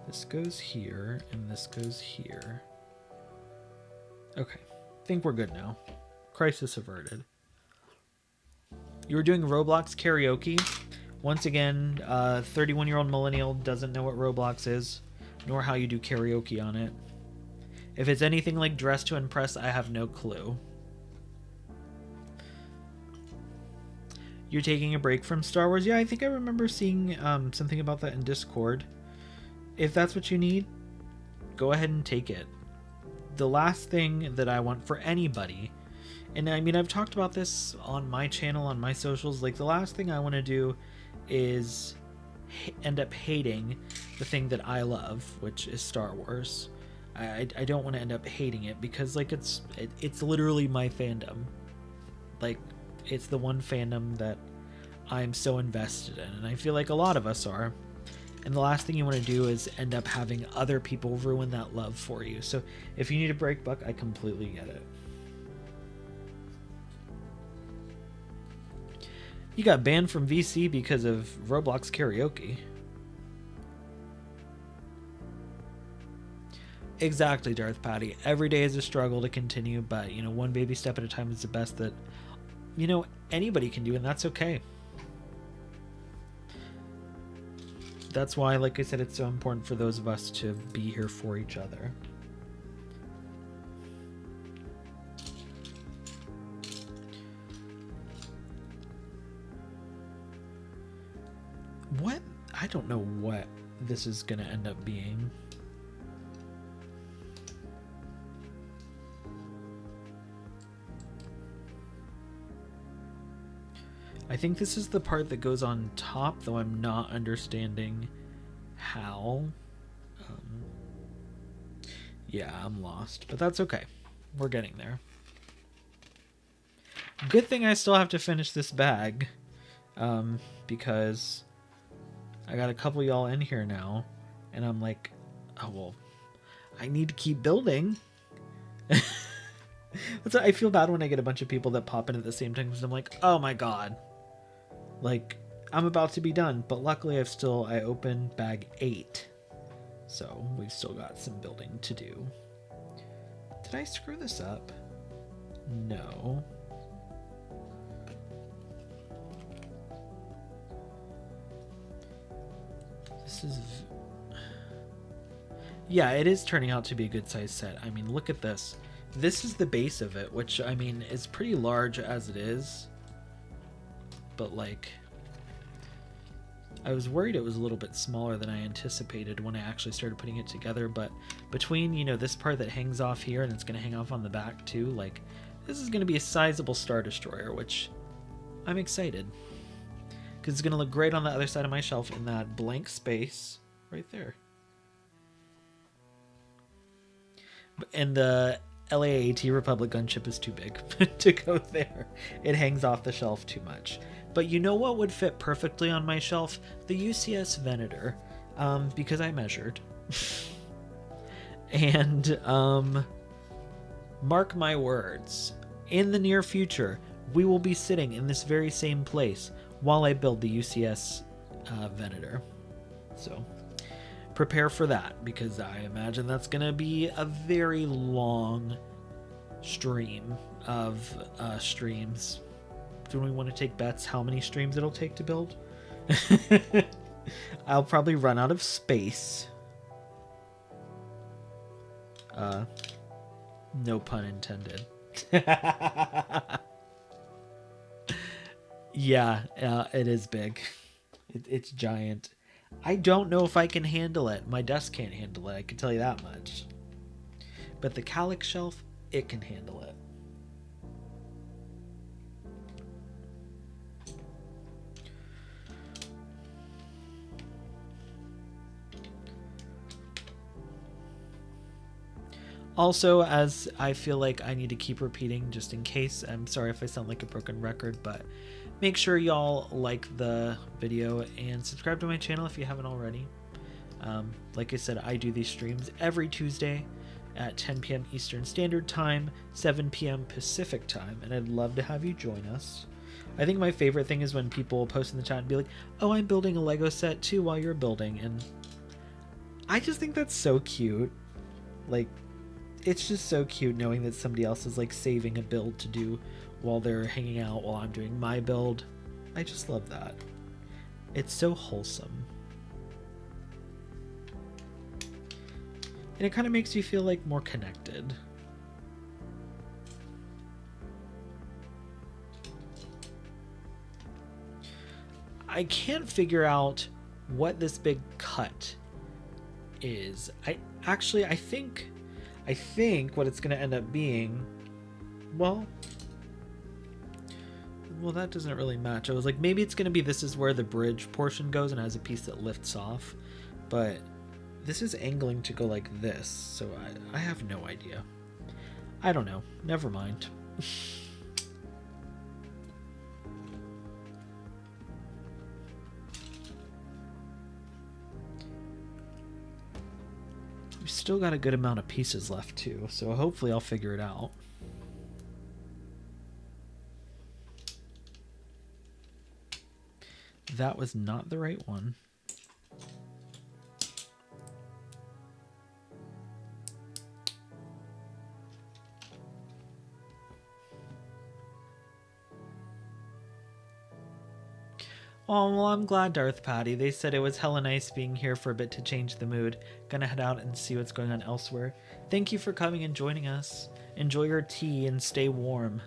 This goes here, and this goes here. Okay, think we're good now. Crisis averted. You were doing Roblox karaoke. Once again, 31-year-old millennial doesn't know what Roblox is, nor how you do karaoke on it. If it's anything like Dress to Impress, I have no clue. You're taking a break from Star Wars? Yeah, I think I remember seeing something about that in Discord. If that's what you need, go ahead and take it. The last thing that I want for anybody, and I mean, I've talked about this on my channel, on my socials, like the last thing I want to do is end up hating the thing that I love, which is Star Wars. I don't want to end up hating it because like it's literally my fandom. Like it's the one fandom that I'm so invested in, and I feel like a lot of us are. And the last thing you want to do is end up having other people ruin that love for you. So if you need a break, Buck, I completely get it. You got banned from VC because of Roblox karaoke. Exactly, Darth Patty. Every day is a struggle to continue, but, you know, one baby step at a time is the best that, you know, anybody can do, and that's okay. That's why, like I said, it's so important for those of us to be here for each other. What? I don't know what this is going to end up being. I think this is the part that goes on top, though I'm not understanding how. Yeah, I'm lost, but that's okay. We're getting there. Good thing I still have to finish this bag, because I got a couple y'all in here now, and I'm like, oh, well, I need to keep building. That's why I feel bad when I get a bunch of people that pop in at the same time, because I'm like, oh my god. Like, I'm about to be done, but luckily I opened bag 8. So, we've still got some building to do. Did I screw this up? No. This is... Yeah, it is turning out to be a good size set. I mean, look at this. This is the base of it, which, I mean, is pretty large as it is. But like, I was worried it was a little bit smaller than I anticipated when I actually started putting it together, but between, you know, this part that hangs off here and it's going to hang off on the back too, like, this is going to be a sizable Star Destroyer, which I'm excited, because it's going to look great on the other side of my shelf in that blank space right there. And the LAAT Republic gunship is too big to go there. It hangs off the shelf too much. But you know what would fit perfectly on my shelf? The UCS Venator, because I measured. And mark my words, in the near future, we will be sitting in this very same place while I build the UCS Venator. So prepare for that, because I imagine that's going to be a very long stream of streams. Do we want to take bets how many streams it'll take to build? I'll probably run out of space. No pun intended. Yeah, it is big. It's giant. I don't know if I can handle it. My desk can't handle it, I can tell you that much. But the calyx shelf, it can handle it. Also, as I feel like I need to keep repeating just in case, I'm sorry if I sound like a broken record, but make sure y'all like the video and subscribe to my channel if you haven't already. Like I said, I do these streams every Tuesday at 10 p.m. Eastern Standard Time, 7 p.m. Pacific Time, and I'd love to have you join us. I think my favorite thing is when people post in the chat and be like, oh, I'm building a Lego set too while you're building, and I just think that's so cute. Like, it's just so cute knowing that somebody else is like saving a build to do while they're hanging out while I'm doing my build. I just love that. It's so wholesome. And it kind of makes you feel like more connected. I can't figure out what this big cut is. I think what it's going to end up being, well, that doesn't really match. I was like, maybe it's going to be this is where the bridge portion goes and has a piece that lifts off, but this is angling to go like this, so I have no idea. I don't know. Never mind. We've still got a good amount of pieces left too, so hopefully I'll figure it out. That was not the right one. Oh, well, I'm glad, Darth Patty. They said it was hella nice being here for a bit to change the mood. Gonna head out and see what's going on elsewhere. Thank you for coming and joining us. Enjoy your tea and stay warm.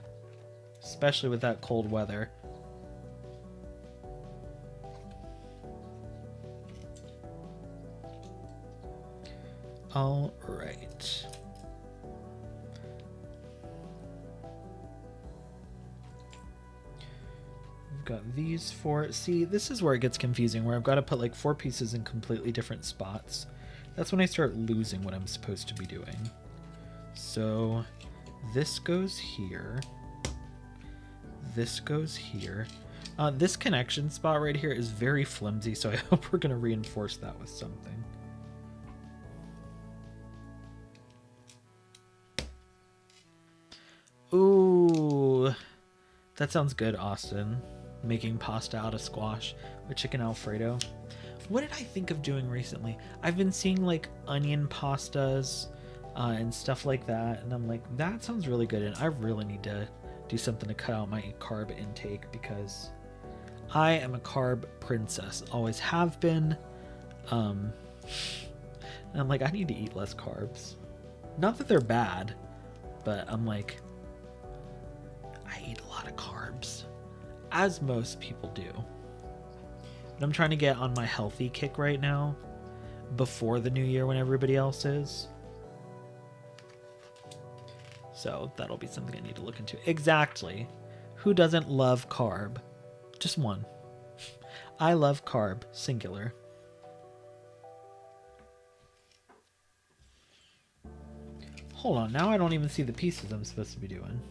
Especially with that cold weather. All right. Got these four. See, this is where it gets confusing, where I've got to put like 4 pieces in completely different spots. That's when I start losing what I'm supposed to be doing. So this goes here. This goes here. This connection spot right here is very flimsy, so I hope we're going to reinforce that with something. Ooh, that sounds good, Austin. Making pasta out of squash with chicken Alfredo. What did I think of doing recently? I've been seeing like onion pastas and stuff like that, and I'm like, that sounds really good, and I really need to do something to cut out my carb intake because I am a carb princess, always have been. And I'm like, I need to eat less carbs. Not that they're bad, but I'm like, I eat a lot of carbs. As most people do. But I'm trying to get on my healthy kick right now before the new year when everybody else is. So that'll be something I need to look into. Exactly. Who doesn't love carb? Just one. I love carb, singular. Hold on, now I don't even see the pieces I'm supposed to be doing.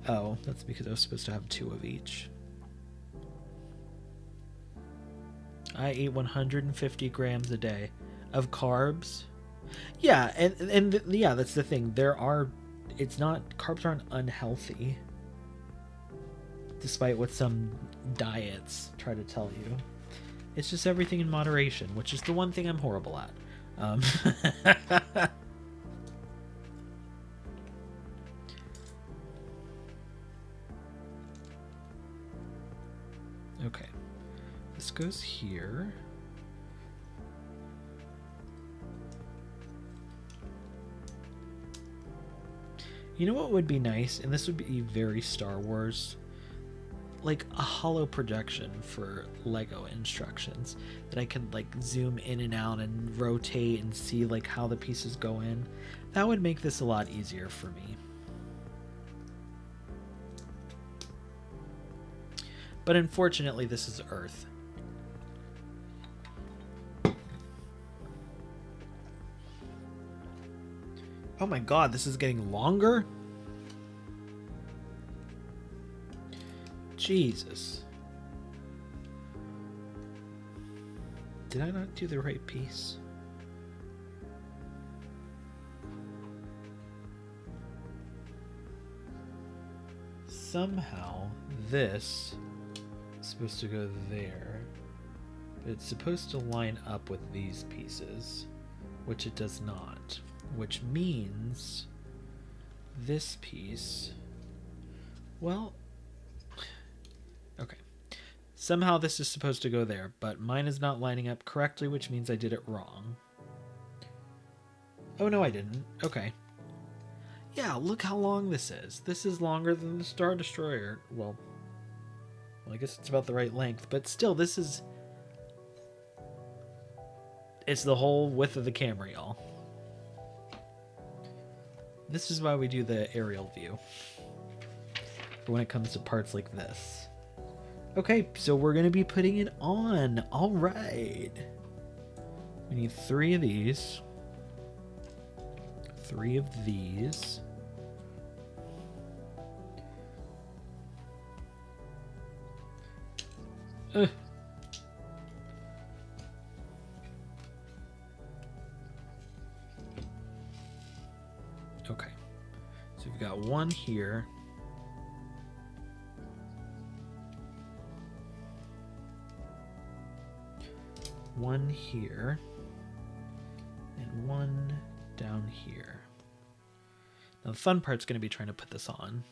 Oh, that's because I was supposed to have 2 of each. I eat 150 grams a day of carbs. Yeah, and yeah, that's the thing. Carbs aren't unhealthy. despite what some diets try to tell you. It's just everything in moderation, which is the one thing I'm horrible at. Okay, this goes here. You know what would be nice, and this would be very Star Wars, like a hollow projection for Lego instructions that I can like zoom in and out and rotate and see like how the pieces go in. That would make this a lot easier for me. But unfortunately, this is Earth. Oh my god, this is getting longer? Jesus. Did I not do the right piece? Somehow this is supposed to go there, but it's supposed to line up with these pieces, which it does not, which means this piece, well, okay. Somehow this is supposed to go there, but mine is not lining up correctly, which means I did it wrong. Oh, no, I didn't. Okay. Yeah, look how long this is. This is longer than the Star Destroyer. Well, I guess it's about the right length, but still, this is... It's the whole width of the camera, y'all. This is why we do the aerial view for when it comes to parts like this. Okay, so we're going to be putting it on. All right. We need 3 of these. 3 of these. Ugh. Okay. So we've got 1 here. One here, and 1 down here. Now the fun part's going to be trying to put this on.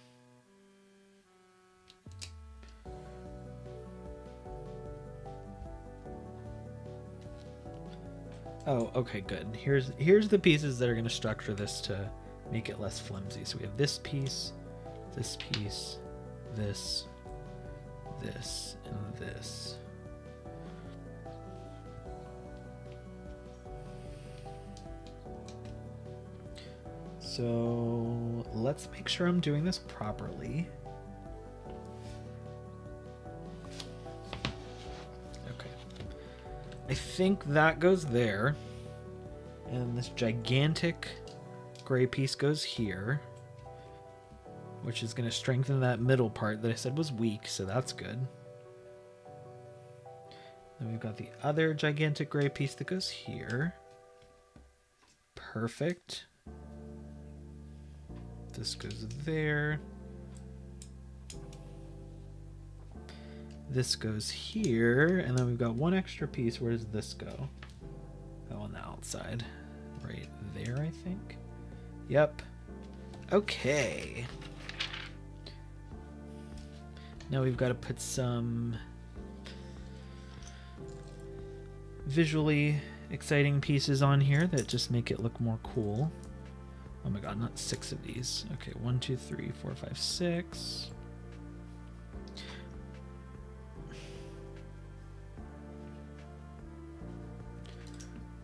Oh, okay, good. Here's the pieces that are going to structure this to make it less flimsy. So we have this piece, this, and this. So let's make sure I'm doing this properly. Okay. I think that goes there. And this gigantic gray piece goes here, which is going to strengthen that middle part that I said was weak, so that's good. Then we've got the other gigantic gray piece that goes here. Perfect. This goes there. This goes here, and then we've got 1 extra piece. Where does this go? Oh, on the outside. Right there, I think. Yep. Okay. Now we've got to put some visually exciting pieces on here that just make it look more cool. Oh my god, not 6 of these. Okay, 1, 2, 3, 4, 5, 6.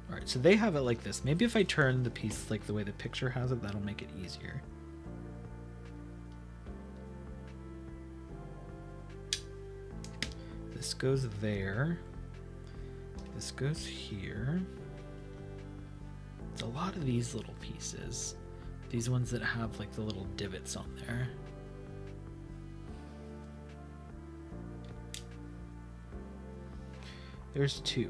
Alright, so they have it like this. Maybe if I turn the piece like the way the picture has it, that'll make it easier. This goes there. This goes here. It's a lot of these little pieces. These ones that have like the little divots on there. There's 2.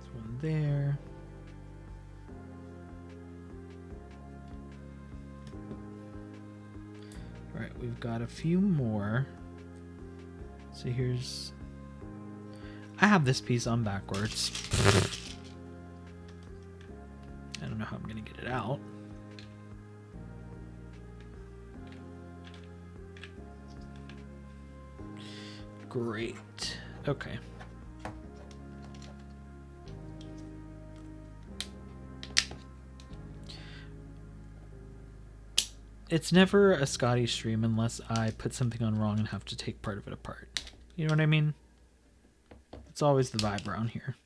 There's 1 there. we've got a few more. So here's... I have this piece on backwards. I don't know how I'm going to get it out. Great. Okay. It's never a Scotty stream unless I put something on wrong and have to take part of it apart. You know what I mean? It's always the vibe around here.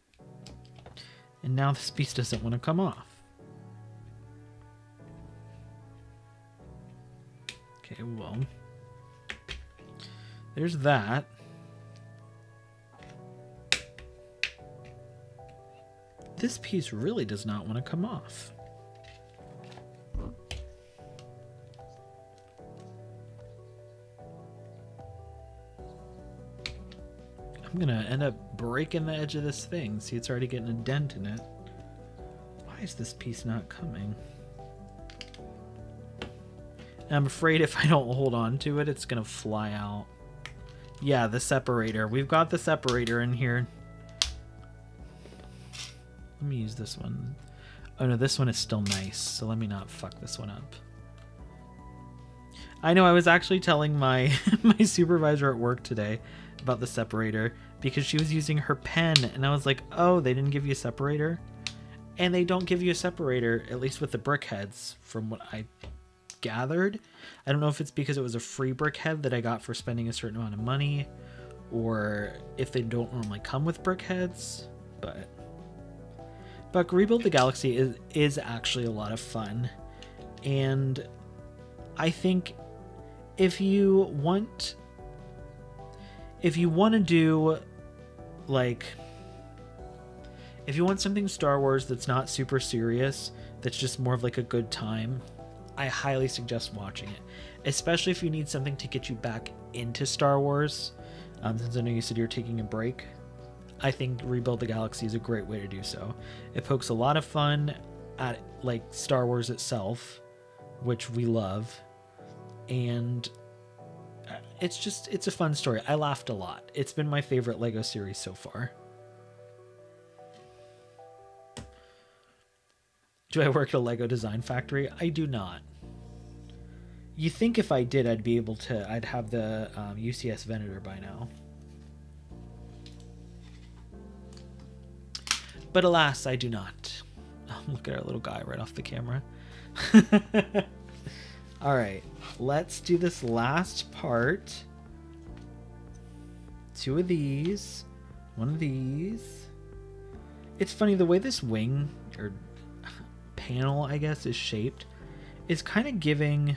And now this piece doesn't want to come off. Okay, well. There's that. This piece really does not want to come off. I'm gonna end up breaking the edge of this thing. See, it's already getting a dent in it. Why is this piece not coming? And I'm afraid if I don't hold on to it, it's gonna fly out. Yeah, the separator. We've got the separator in here. Let me use this one. Oh no, this one is still nice, so let me not fuck this one up. I know, I was actually telling my my supervisor at work today about the separator because she was using her pen, and I was like, oh, they didn't give you a separator? And they don't give you a separator, at least with the brick heads, from what I gathered. I don't know if it's because it was a free brick head that I got for spending a certain amount of money, or if they don't normally come with brick heads, but Rebuild the Galaxy is actually a lot of fun. And I think if you want to do, like, if you want something Star Wars that's not super serious, that's just more of like a good time, I highly suggest watching it. Especially if you need something to get you back into Star Wars. Since I know you said you're taking a break, I think Rebuild the Galaxy is a great way to do so. It pokes a lot of fun at, like, Star Wars itself, which we love, and it's a fun story. I laughed a lot. It's been my favorite Lego series so far. Do I work at a Lego design factory? I do not. You think if I did, I'd have the UCS Venator by now. But alas, I do not. Oh, look at our little guy right off the camera. All right, let's do this last part. 2 of these, 1 of these. It's funny, the way this wing, or panel, I guess, is shaped is kind of giving...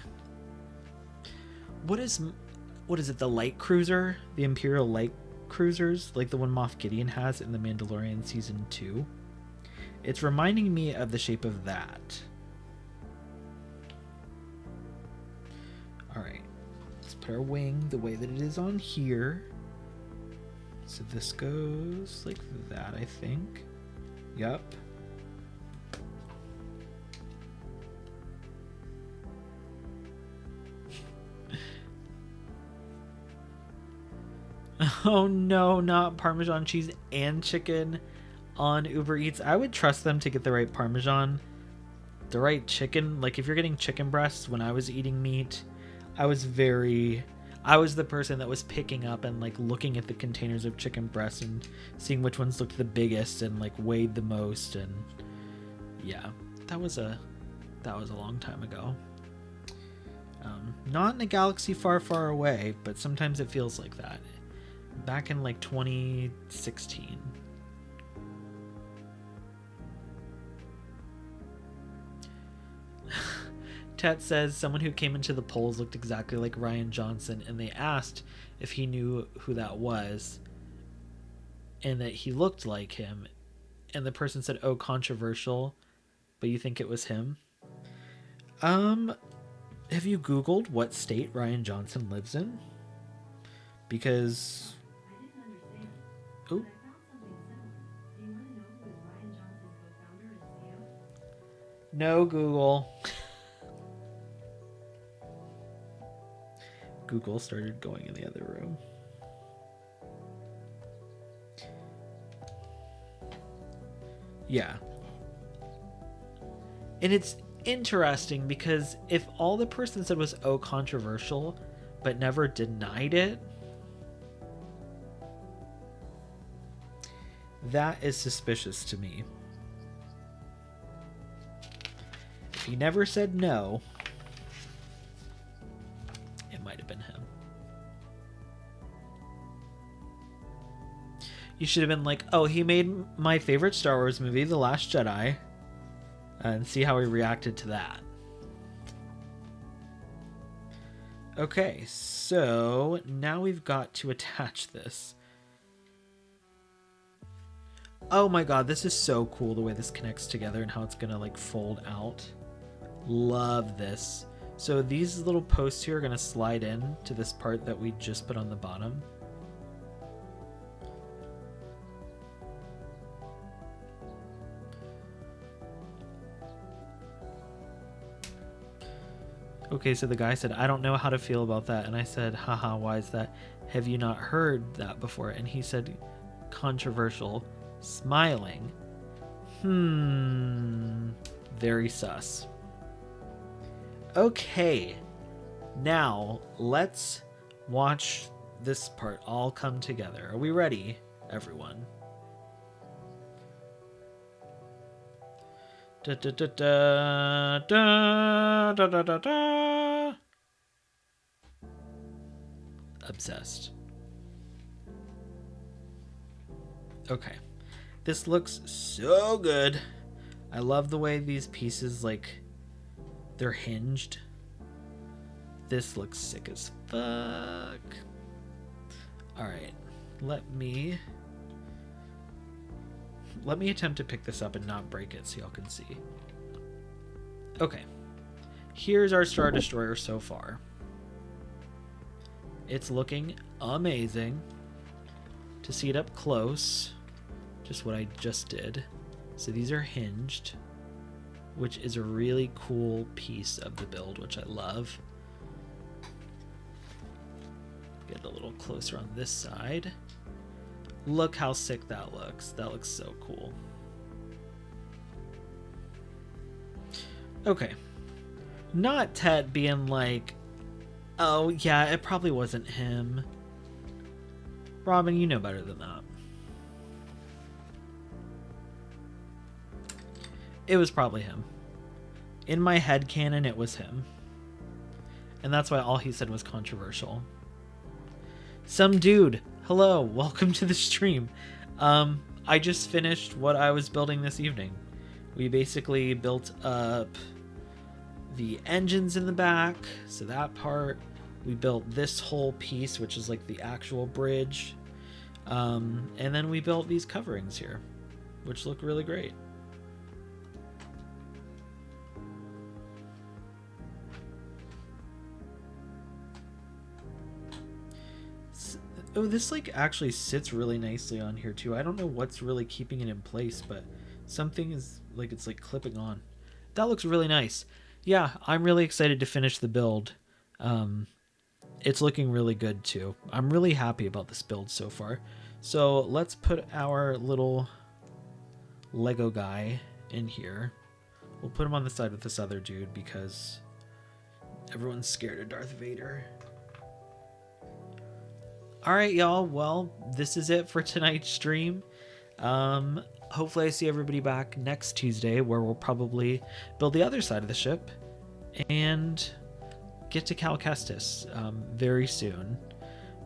What is it, the light cruiser? The Imperial light cruisers, like the one Moff Gideon has in The Mandalorian Season 2. It's reminding me of the shape of that. Alright, let's put our wing the way that it is on here. So this goes like that, I think. Yup. Oh no, not Parmesan cheese and chicken on Uber Eats. I would trust them to get the right Parmesan, the right chicken. Like, if you're getting chicken breasts, when I was eating meat, I was the person that was picking up and, like, looking at the containers of chicken breasts and seeing which ones looked the biggest and, like, weighed the most. And yeah, that was a long time ago. Not in a galaxy far, far away, but sometimes it feels like that. Back in, like, 2016. Tet says someone who came into the polls looked exactly like Rian Johnson, and they asked if he knew who that was and that he looked like him, and the person said, oh, controversial, but you think it was him? Have you Googled what state Rian Johnson lives in? Because... Ooh. No, Google. Google started going in the other room. Yeah. And it's interesting because if all the person said was, oh, controversial, but never denied it, that is suspicious to me. If he never said no, it might have been him. You should have been like, oh, he made my favorite Star Wars movie, The Last Jedi, and see how he reacted to that. Okay, so now we've got to attach this. Oh my god, this is so cool the way this connects together and how it's gonna like fold out. Love this. So these little posts here are gonna slide in to this part that we just put on the bottom. Okay, so the guy said, I don't know how to feel about that. And I said, haha, why is that? Have you not heard that before? And he said, controversial. Smiling. Very sus. Okay. Now, let's watch this part all come together. Are we ready, everyone? Da, da, da, da, da, da, da, da, da. Obsessed. Okay. This looks so good. I love the way these pieces, like, they're hinged. This looks sick as fuck. Alright. Let me attempt to pick this up and not break it so y'all can see. Okay. Here's our Star Destroyer so far. It's looking amazing. To see it up close, just what I just did. So these are hinged, which is a really cool piece of the build, which I love. Get a little closer on this side. Look how sick that looks. That looks so cool. Okay. Not Tet being like, oh yeah, it probably wasn't him. Robin, you know better than that. It was probably him. In my headcanon, it was him. And that's why all he said was controversial. Some dude, hello, welcome to the stream. I just finished what I was building this evening. We basically built up the engines in the back, so that part. We built this whole piece, which is like the actual bridge. And then we built these coverings here, which look really great. Oh, this like actually sits really nicely on here too. I don't know what's really keeping it in place, but something is like, it's like clipping on. That looks really nice. Yeah, I'm really excited to finish the build. It's looking really good too. I'm really happy about this build so far. So let's put our little Lego guy in here. We'll put him on the side with this other dude because everyone's scared of Darth Vader. Alright, y'all. Well, this is it for tonight's stream. Hopefully I see everybody back next Tuesday, where we'll probably build the other side of the ship and get to Cal Kestis very soon.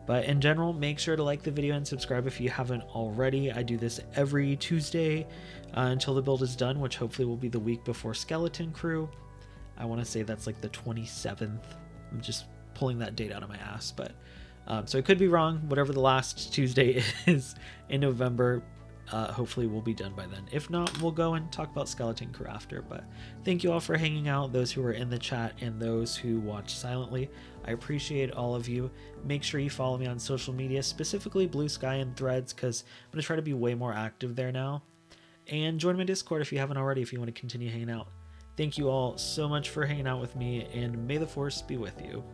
But in general, make sure to like the video and subscribe if you haven't already. I do this every Tuesday until the build is done, which hopefully will be the week before Skeleton Crew. I want to say that's like the 27th. I'm just pulling that date out of my ass, but so I could be wrong. Whatever the last Tuesday is in November, hopefully we'll be done by then. If not, we'll go and talk about Skeleton Crew after. But thank you all for hanging out, those who are in the chat and those who watch silently. I appreciate all of you. Make sure you follow me on social media, specifically Blue Sky and Threads, because I'm going to try to be way more active there now. And join my Discord if you haven't already, if you want to continue hanging out. Thank you all so much for hanging out with me, and may the Force be with you.